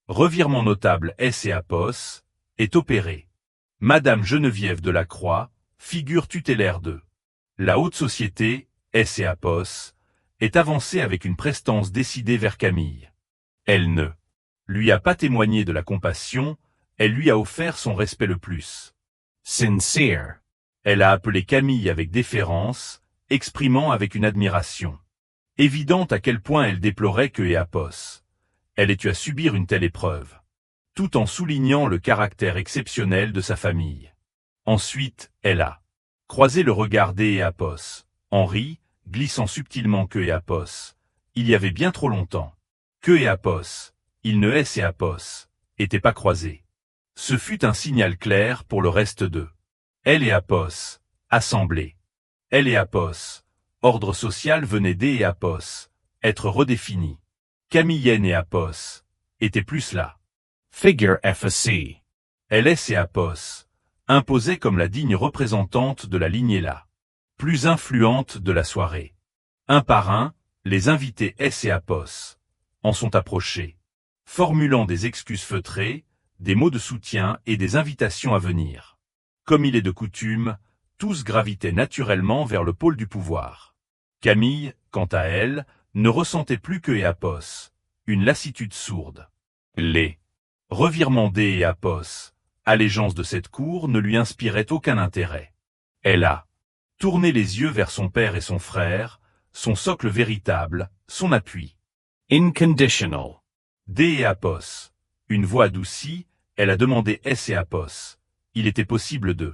revirement notable Apos est opéré. Madame Geneviève de la Croix, figure tutélaire de la haute société, Apos, est avancée avec une prestance décidée vers Camille. Elle ne lui a pas témoigné de la compassion, elle lui a offert son respect le plus sincere. Elle a appelé Camille avec déférence, exprimant avec une admiration évidente à quel point elle déplorait que Apos elle ait eu à subir une telle épreuve, tout en soulignant le caractère exceptionnel de sa famille. Ensuite, elle a croisé le regard Apos, Henri, glissant subtilement que Apos, il y avait bien trop longtemps, que Apos, il ne Apos, était pas croisé. Ce fut un signal clair pour le reste de Apos, assemblée. Apos, ordre social venait Apos, être redéfini. Camille Apos, était plus là. Figure FSC. Apos, imposait comme la digne représentante de la lignée la plus influente de la soirée. Un par un, les invités Apos en sont approchés, formulant des excuses feutrées, des mots de soutien et des invitations à venir. Comme il est de coutume, tous gravitaient naturellement vers le pôle du pouvoir. Camille, quant à elle, ne ressentait plus que Apos, une lassitude sourde. Les revirements Apos, allégeance de cette cour ne lui inspiraient aucun intérêt. Elle a tourné les yeux vers son père et son frère, son socle véritable, son appui. Inconditional. Apos, une voix adoucie, elle a demandé Apos. Il était possible de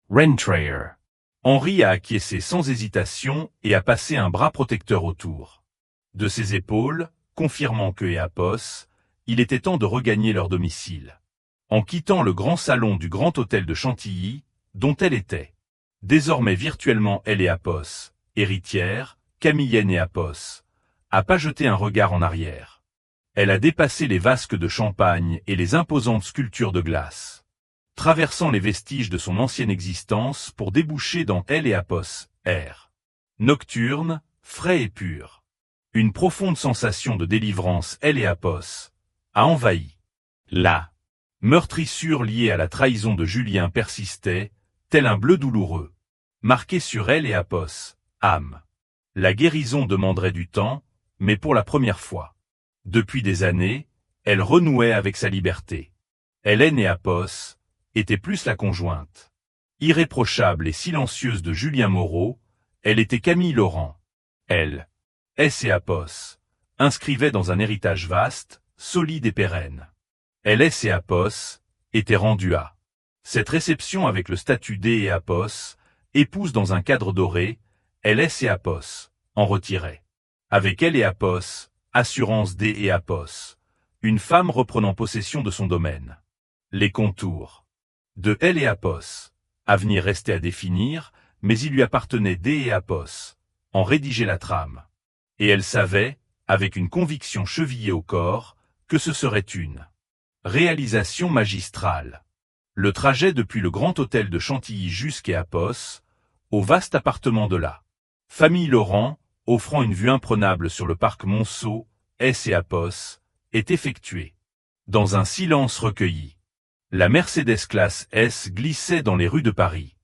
Rentrayer. Henri a acquiescé sans hésitation et a passé un bras protecteur autour de ses épaules, confirmant que Apos, il était temps de regagner leur domicile. En quittant le grand salon du Grand Hôtel de Chantilly, dont elle était désormais virtuellement Apos, héritière, Camille Apos, a pas jeté un regard en arrière. Elle a dépassé les vasques de champagne et les imposantes sculptures de glace, traversant les vestiges de son ancienne existence pour déboucher dans Apos, air nocturne, frais et pur. Une profonde sensation de délivrance Apos a envahi. La meurtrissure liée à la trahison de Julien persistait, tel un bleu douloureux, marqué sur Apos, âme. La guérison demanderait du temps, mais pour la première fois, Depuis des années, elle renouait avec sa liberté. Hélène et Apos étaient plus la conjointe. Irréprochable et silencieuse de Julien Moreau, elle était Camille Laurent. Elle, S et Apos, inscrivait dans un héritage vaste, solide et pérenne. LS et Apos étaient rendus à. Cette réception avec le statut D et Apos, épouse dans un cadre doré, LS et Apos en retirait. Avec elle et Apos, assurance D et Apos, une femme reprenant possession de son domaine. Les contours de elle et Apos, avenir restait à définir, mais il lui appartenait D et Apos, en rédiger la trame. Et elle savait, avec une conviction chevillée au corps, que ce serait une réalisation magistrale. Le trajet depuis le grand hôtel de Chantilly jusqu'à Apos, au vaste appartement de la famille Laurent, offrant une vue imprenable sur le parc Monceau, S et Apos, est effectué. Dans un silence recueilli. La Mercedes classe S glissait dans les rues de Paris.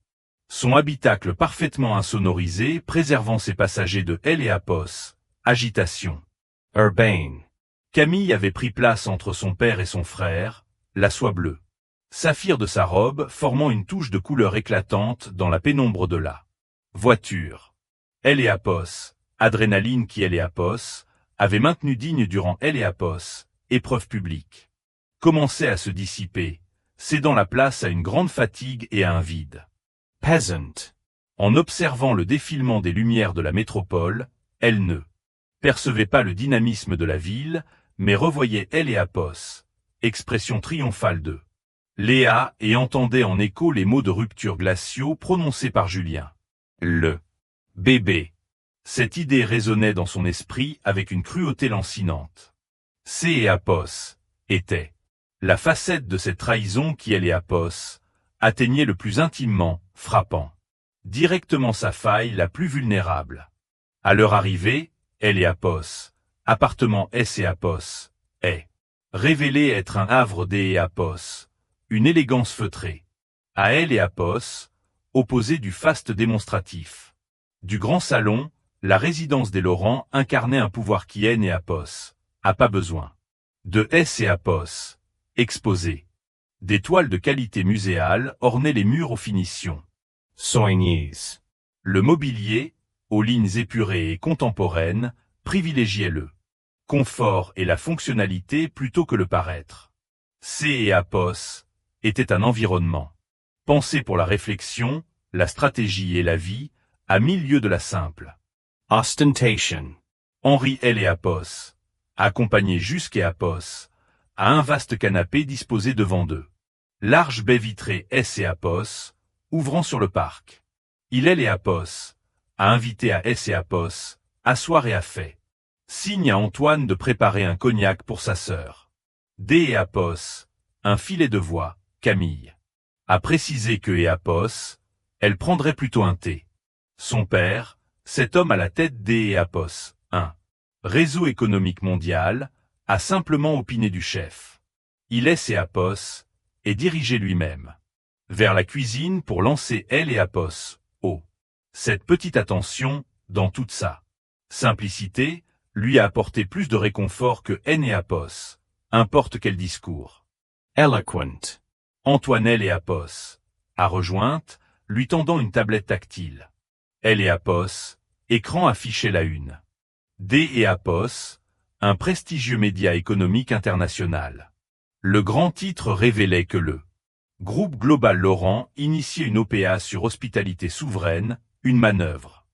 Son habitacle parfaitement insonorisé préservant ses passagers de L et Apos. Agitation. Urbane. Camille avait pris place entre son père et son frère, la soie bleue. Saphir de sa robe formant une touche de couleur éclatante dans la pénombre de la voiture. Elle et Apos, adrénaline qui elle et Apos, avait maintenu digne durant elle et Apos, épreuve publique. Commençait à se dissiper, cédant la place à une grande fatigue et à un vide. Peasant. En observant le défilement des lumières de la métropole, elle ne percevait pas le dynamisme de la ville, mais revoyait elle et Apos, expression triomphale de Léa et entendait en écho les mots de rupture glaciaux prononcés par Julien. Le bébé. Cette idée résonnait dans son esprit avec une cruauté lancinante. C et Apos étaient la facette de cette trahison qui elle et Apos atteignait le plus intimement, frappant directement sa faille la plus vulnérable. À leur arrivée, elle et Apos, appartement S et Apos, est révélé être un havre D et Apos, une élégance feutrée. À elle et Apos, opposé du faste démonstratif. Du grand salon, la résidence des Laurent incarnait un pouvoir qui N et Apos a pas besoin. De S et Apos, exposés. Des toiles de qualité muséale ornaient les murs aux finitions soignées. Le mobilier, aux lignes épurées et contemporaines, privilégiait le confort et la fonctionnalité plutôt que le paraître. C et Apos était un environnement pensé pour la réflexion, la stratégie et la vie, à 1000 lieues de la simple ostentation. Henri L et Apos, accompagnés jusqu'à Apos, à un vaste canapé disposé devant d'eux. Large baie vitrée S et Apos, ouvrant sur le parc. Il L et Apos, a invité à S et Apos, à soir et à fait. Signe à Antoine de préparer un cognac pour sa sœur. D et Apos, un filet de voix, Camille. A précisé que et Apos, elle prendrait plutôt un thé. Son père, cet homme à la tête D et Apos, un réseau économique mondial, a simplement opiné du chef. Il laisse et Apos, et dirigé lui-même vers la cuisine pour lancer elle et Apos, cette petite attention, dans toute sa simplicité, lui a apporté plus de réconfort que N et Apos, importe quel discours. Eloquent. Antoine L et Apos, a rejointe, lui tendant une tablette tactile. Elle et Apos, écran affiché la une. D et Apos, un prestigieux média économique international. Le grand titre révélait que le groupe Global Laurent initiait une OPA sur hospitalité souveraine, une manœuvre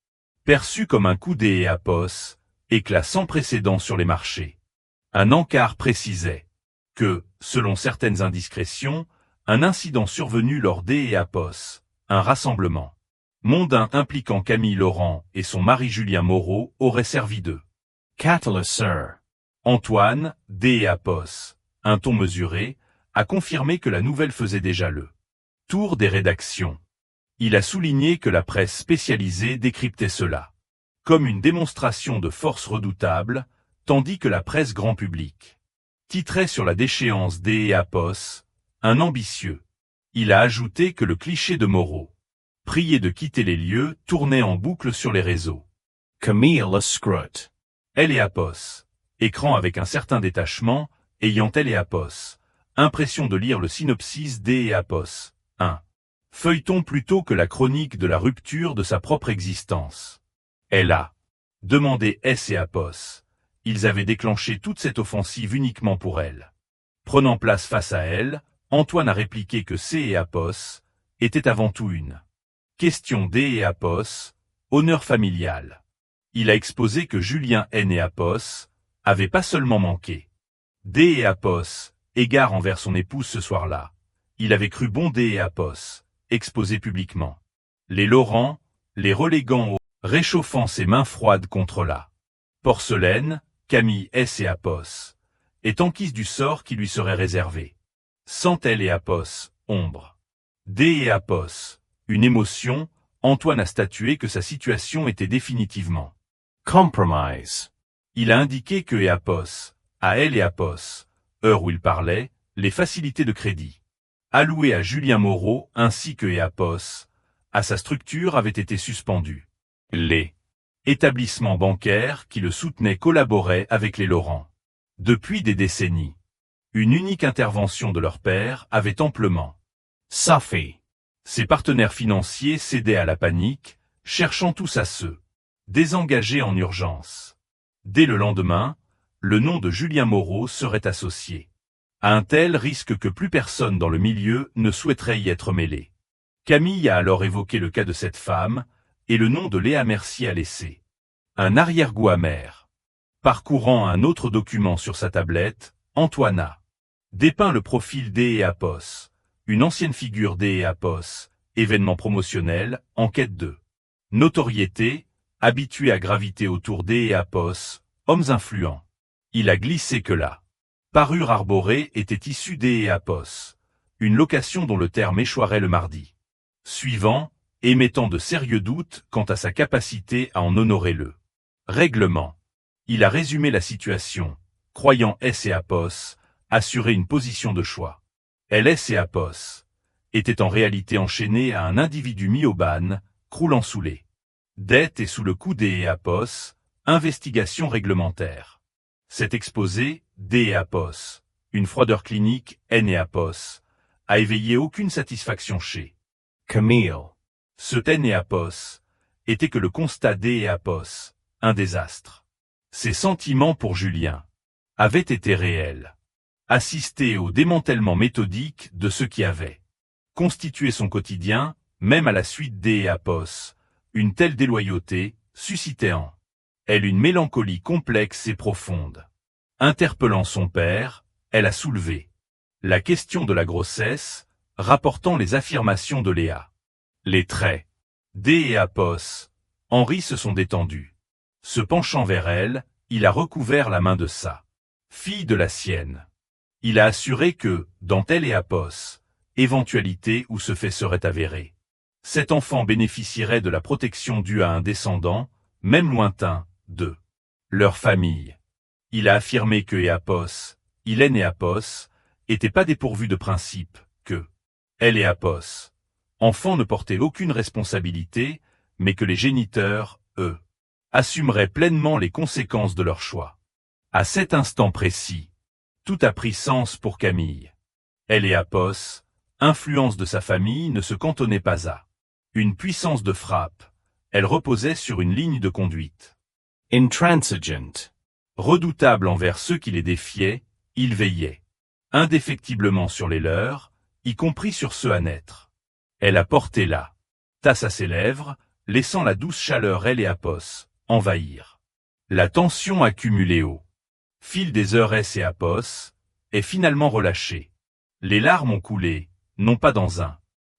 perçue comme un coup D et Apos, éclat sans précédent sur les marchés. Un encart précisait que, selon certaines indiscrétions, un incident survenu lors D et Apos, un rassemblement mondain impliquant Camille Laurent et son mari Julien Moreau aurait servi de catalyseur. Antoine, D et Apos, un ton mesuré, a confirmé que la nouvelle faisait déjà le tour des rédactions. Il a souligné que la presse spécialisée décryptait cela comme une démonstration de force redoutable, tandis que la presse grand public titrait sur la déchéance D et Apos, un ambitieux. Il a ajouté que le cliché de Moreau, prié de quitter les lieux, tournait en boucle sur les réseaux. Camille le scrute. Elle et Apos, Écran avec un certain détachement, ayant Téléapos. Impression de lire le synopsis d'Éapos. 1. Feuilleton plutôt que la chronique de la rupture de sa propre existence. Elle a demandé S et Apos. Ils avaient déclenché toute cette offensive uniquement pour elle. Prenant place face à elle, Antoine a répliqué que C et Apos étaient avant tout une question D et Apos, honneur familial. Il a exposé que Julien N et Apos avaient pas seulement manqué D et Apos, égard envers son épouse ce soir-là. Il avait cru bon D et Apos, exposé publiquement. Les Laurent, les reléguant au réchauffant ses mains froides contre la porcelaine, Camille S et Apos, est enquise du sort qui lui serait réservé. Sent-elle et Apos, ombre. D et Apos, une émotion, Antoine a statué que sa situation était définitivement compromise. Il a indiqué que Apos, à elle et Apos, heure où il parlait, les facilités de crédit allouées à Julien Moreau ainsi que Apos, à sa structure avaient été suspendues. Les établissements bancaires qui le soutenaient collaboraient avec les Laurent. Depuis des décennies, une unique intervention de leur père avait amplement suffi. Ses partenaires financiers cédaient à la panique, cherchant tous à se désengager en urgence. Dès le lendemain, le nom de Julien Moreau serait associé à un tel risque que plus personne dans le milieu ne souhaiterait y être mêlé. Camille a alors évoqué le cas de cette femme, et le nom de Léa Mercier a laissé un arrière-goût amer. Parcourant un autre document sur sa tablette, Antoine a dépeint le profil d'Apos, une ancienne figure d'Apos, événement promotionnel, en quête de notoriété, habitué à graviter autour d'Apos, hommes influents. Il a glissé que la parure arborée était issue d'Apos, une location dont le terme échoirait le mardi suivant, émettant de sérieux doutes quant à sa capacité à en honorer le règlement. Il a résumé la situation, croyant S et Apos assurer une position de choix. LS et Apos étaient en réalité enchaînés à un individu mis au ban, croulant sous les dettes et sous le coup des Apos, investigation réglementaire. Cet exposé, D et Apos, une froideur clinique, N et Apos, a éveillé aucune satisfaction chez Camille. Ce N et Apos était que le constat D et Apos, un désastre. Ses sentiments pour Julien avaient été réels. Assister au démantèlement méthodique de ce qui avait constitué son quotidien, même à la suite des Apos, une telle déloyauté suscitait en elle une mélancolie complexe et profonde. Interpellant son père, elle a soulevé la question de la grossesse, rapportant les affirmations de Léa. Les traits D et Apos, Henri se sont détendus. Se penchant vers elle, il a recouvert la main de sa fille de la sienne. Il a assuré que, dans tel et Apos, éventualité où ce fait serait avéré, cet enfant bénéficierait de la protection due à un descendant, même lointain, de leur famille. Il a affirmé que Apos, Hélène et Apos, étaient pas dépourvus de principe, que elle et Apos, enfants ne portaient aucune responsabilité, mais que les géniteurs, eux, assumeraient pleinement les conséquences de leur choix. À cet instant précis, tout a pris sens pour Camille. Elle et Apos, influence de sa famille ne se cantonnait pas à une puissance de frappe, elle reposait sur une ligne de conduite intransigeant. Redoutable envers ceux qui les défiaient, il veillait indéfectiblement sur les leurs, y compris sur ceux à naître. Elle a porté la tasse à ses lèvres, laissant la douce chaleur elle et Apos envahir. La tension accumulée au fil des heures S et Apos est finalement relâchée. Les larmes ont coulé, non pas dans un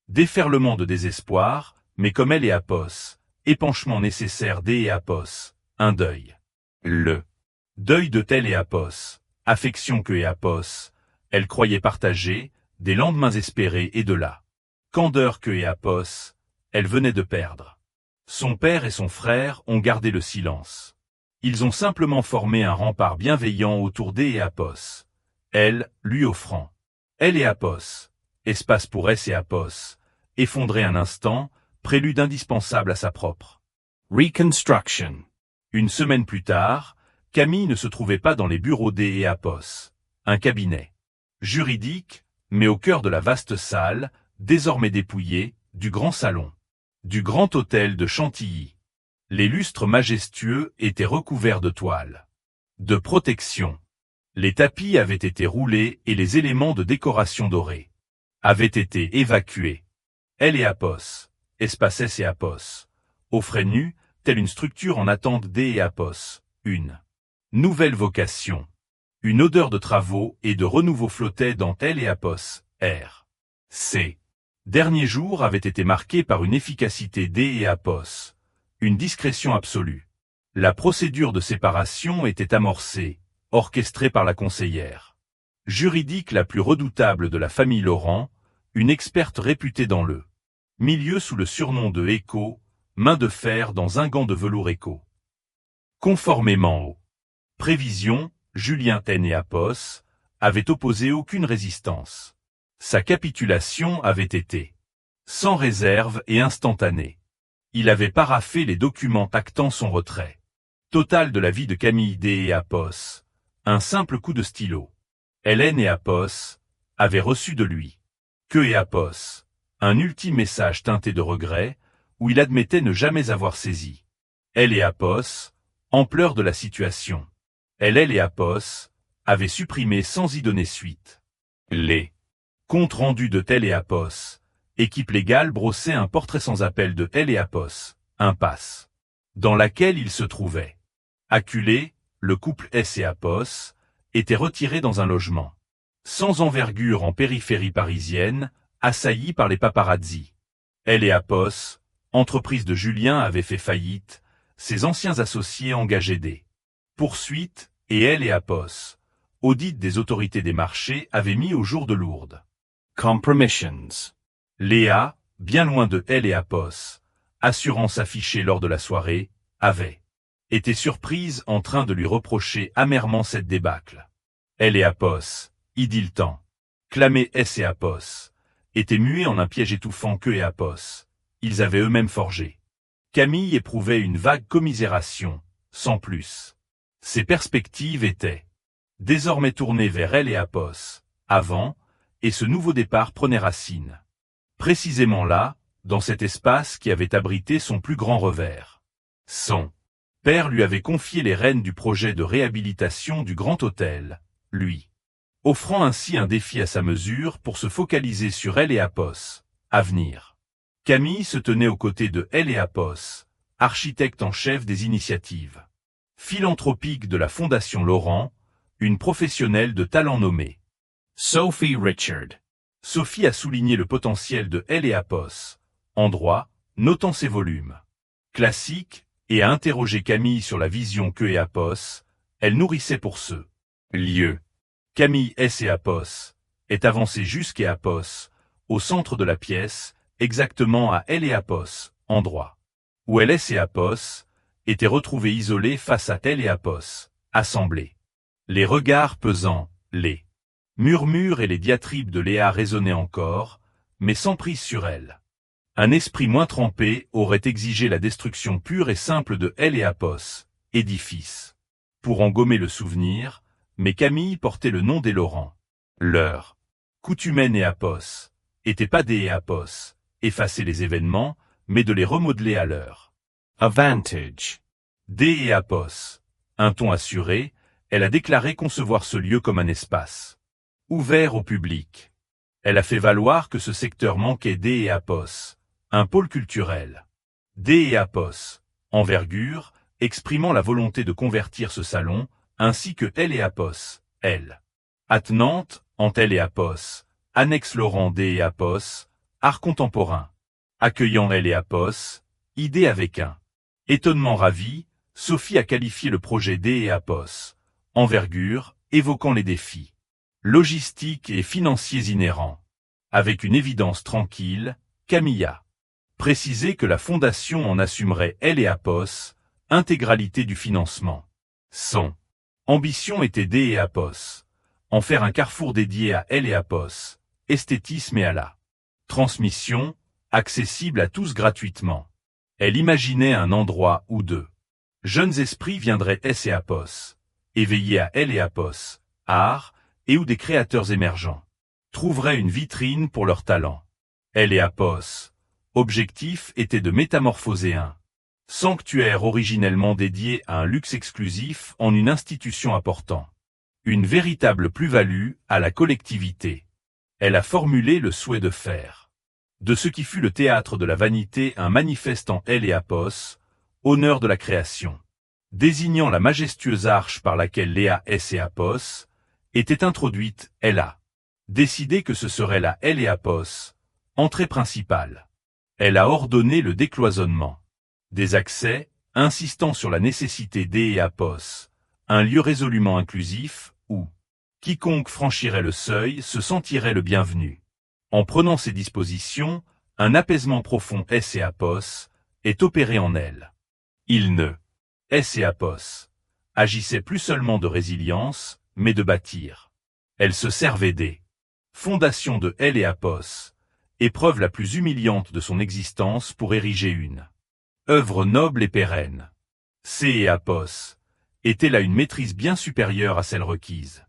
déferlement de désespoir, mais comme elle et Apos, épanchement nécessaire D et Apos, un deuil. Le deuil de tel et Apos, affection que et Apos, elle croyait partager, des lendemains espérés et de la candeur que et Apos, elle venait de perdre. Son père et son frère ont gardé le silence. Ils ont simplement formé un rempart bienveillant autour d'E et Apos. Elle, lui offrant. Elle et Apos. Espace pour S et Apos. Effondré un instant, prélude indispensable à sa propre reconstruction. Une semaine plus tard, Camille ne se trouvait pas dans les bureaux des Apos, un cabinet juridique, mais au cœur de la vaste salle, désormais dépouillée, du grand salon, du grand hôtel de Chantilly. Les lustres majestueux étaient recouverts de toiles de protection. Les tapis avaient été roulés et les éléments de décoration dorés avaient été évacués. Elle et Apos, espace S et Apos, offraient nus, telle une structure en attente des et Apos, une nouvelle vocation. Une odeur de travaux et de renouveau flottait dans elle et Apos, R. Ces derniers jours avaient été marqués par une efficacité des et Apos, une discrétion absolue. La procédure de séparation était amorcée, orchestrée par la conseillère juridique la plus redoutable de la famille Laurent, une experte réputée dans le milieu sous le surnom de Écho, main de fer dans un gant de velours Écho. Conformément aux prévisions, Julien Ten et Apos avaient opposé aucune résistance. Sa capitulation avait été sans réserve et instantanée. Il avait paraphé les documents actant son retrait total de la vie de Camille D et Apos, un simple coup de stylo. Hélène et Apos avaient reçu de lui, que et Apos, un ultime message teinté de regret, où il admettait ne jamais avoir saisi. Elle et Apos, ampleur de la situation. Elle et Apos avaient supprimé sans y donner suite. Les comptes rendus de Tel et Apos, équipe légale brossait un portrait sans appel de Tel et Apos, impasse, dans laquelle il se trouvait. Acculé, le couple S et Apos était retiré dans un logement sans envergure en périphérie parisienne, assailli par les paparazzi. Elle et Apos, entreprise de Julien, avait fait faillite, ses anciens associés engageaient des poursuites, et elle et Apos, audit des autorités des marchés, avaient mis au jour de lourdes compromissions. Léa, bien loin de elle et Apos, assurance affichée lors de la soirée, avait été surprise en train de lui reprocher amèrement cette débâcle. Elle et Apos, idyltant, clamé S et Apos, étaient muets en un piège étouffant que et Apos, ils avaient eux-mêmes forgé. Camille éprouvait une vague commisération, sans plus. Ses perspectives étaient désormais tournées vers elle et Apos, avant, et ce nouveau départ prenait racine. Précisément là, dans cet espace qui avait abrité son plus grand revers. Son père lui avait confié les rênes du projet de réhabilitation du Grand Hôtel, lui offrant ainsi un défi à sa mesure pour se focaliser sur elle et Apos, avenir. Camille se tenait aux côtés de elle et Apos, architecte en chef des initiatives philanthropiques de la Fondation Laurent, une professionnelle de talent nommée Sophie Richard. Sophie a souligné le potentiel de elle et Apos, en droit, notant ses volumes classiques, et a interrogé Camille sur la vision que et Apos, elle nourrissait pour ce lieu. Camille S et Apos est avancée jusqu'à Apos, au centre de la pièce, exactement à elle et Apos, endroit où elle et Apos étaient retrouvés isolés face à elle et Apos, assemblés. Les regards pesants, les murmures et les diatribes de Léa résonnaient encore, mais sans prise sur elle. Un esprit moins trempé aurait exigé la destruction pure et simple de elle et Apos, édifice. Pour en gommer le souvenir, mais Camille portait le nom des Laurent. Leur coutumaine et Apos était pas des et Apos, effacer les événements, mais de les remodeler à leur avantage. Des et Apos, un ton assuré, elle a déclaré concevoir ce lieu comme un espace ouvert au public. Elle a fait valoir que ce secteur manquait des et Apos, un pôle culturel. Des et Apos, envergure, exprimant la volonté de convertir ce salon, ainsi que elle et Apos, elle. Attenante, en elle et Apos, annexe Laurent des et Apos, art contemporain. Accueillant elle et Apos, idée avec un étonnement ravi, Sophie a qualifié le projet des et Apos, envergure, évoquant les défis logistiques et financiers inhérents. Avec une évidence tranquille, Camille a précisé que la fondation en assumerait elle et Apos, intégralité du financement. Son ambition était des et Apos, en faire un carrefour dédié à elle et Apos, esthétisme et à la transmission, accessible à tous gratuitement. Elle imaginait un endroit où deux jeunes esprits viendraient S et Apos, éveillés à L et Apos, art, et ou des créateurs émergents, trouveraient une vitrine pour leur talent. L et Apos, objectif était de métamorphoser un sanctuaire originellement dédié à un luxe exclusif en une institution apportant une véritable plus-value à la collectivité. Elle a formulé le souhait de faire de ce qui fut le théâtre de la vanité un manifeste en L et Apos, honneur de la création, désignant la majestueuse arche par laquelle Léa S et Apos était introduite. Elle a décidé que ce serait la L et Apos, entrée principale. Elle a ordonné le décloisonnement des accès, insistant sur la nécessité d et Apos, un lieu résolument inclusif, où quiconque franchirait le seuil se sentirait le bienvenu. En prenant ces dispositions, un apaisement profond S et Apos est opéré en elle. Il ne S et Apos agissait plus seulement de résilience, mais de bâtir. Elle se servait des fondations de L et Apos, épreuve la plus humiliante de son existence pour ériger une œuvre noble et pérenne. C et Apos était là une maîtrise bien supérieure à celle requise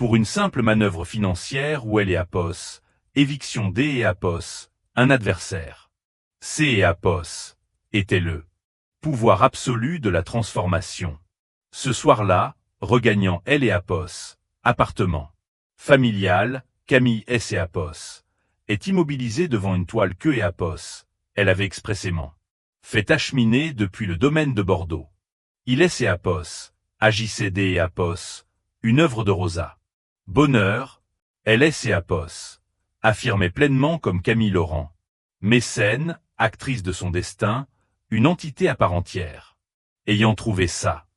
pour une simple manœuvre financière où L et Apos, éviction D et Apos, un adversaire. C et Apos était le pouvoir absolu de la transformation. Ce soir-là, regagnant L et Apos, appartement familial, Camille S et Apos est immobilisée devant une toile que et Apos, elle avait expressément fait acheminer depuis le domaine de Bordeaux. Il S et Apos, agissait D et Apos, une œuvre de Rosa. Bonheur, elle S et Apos, affirmait pleinement comme Camille Laurent, mécène, actrice de son destin, une entité à part entière. Ayant trouvé sa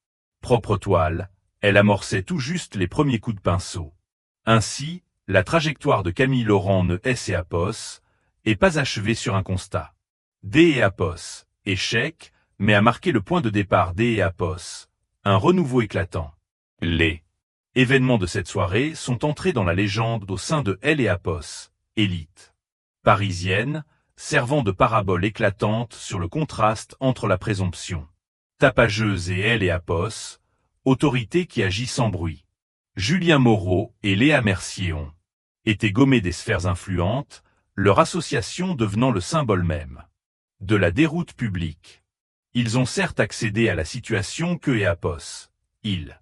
propre toile, elle amorçait tout juste les premiers coups de pinceau. Ainsi, la trajectoire de Camille Laurent ne S et Apos est pas achevée sur un constat. D et Apos, échec, mais a marqué le point de départ D et Apos, un renouveau éclatant. Les événements de cette soirée sont entrés dans la légende au sein de L et Apos, élite parisienne, servant de parabole éclatante sur le contraste entre la présomption tapageuse et L et Apos, autorité qui agit sans bruit. Julien Moreau et Léa Mercier ont été gommés des sphères influentes, leur association devenant le symbole même de la déroute publique. Ils ont certes accédé à la situation que et Apos, ils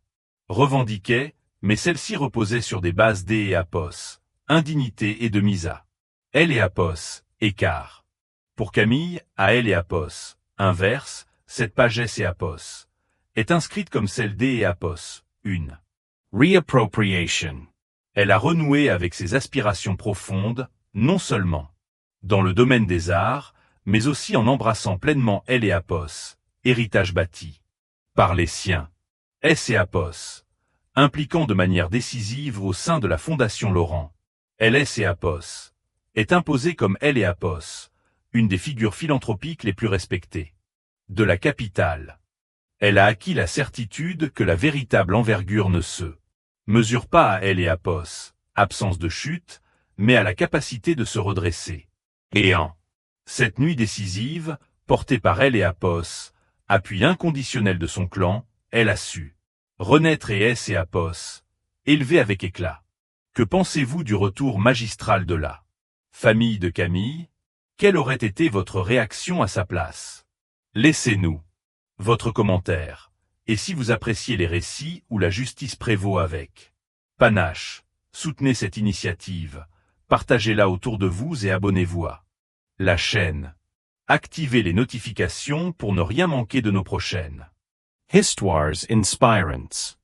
revendiquaient, mais celle-ci reposait sur des bases D et Apos, indignité et de misa. L et Apos, écart. Pour Camille, à L et Apos, inverse, cette page S et Apos est inscrite comme celle D et Apos, une reappropriation. Elle a renoué avec ses aspirations profondes, non seulement dans le domaine des arts, mais aussi en embrassant pleinement L et Apos, héritage bâti par les siens. S et Apos, impliquant de manière décisive au sein de la Fondation Laurent. LS et Apos est imposée comme L et Apos, une des figures philanthropiques les plus respectées de la capitale. Elle a acquis la certitude que la véritable envergure ne se mesure pas à L et Apos, absence de chute, mais à la capacité de se redresser. Et en cette nuit décisive, portée par L et Apos, appui inconditionnel de son clan, elle a su renaître et S et Apos, élevé avec éclat. Que pensez-vous du retour magistral de la famille de Camille? Quelle aurait été votre réaction à sa place? Laissez-nous votre commentaire. Et si vous appréciez les récits où la justice prévaut avec panache, soutenez cette initiative, partagez-la autour de vous et abonnez-vous à la chaîne. Activez les notifications pour ne rien manquer de nos prochaines Histoires Inspirants.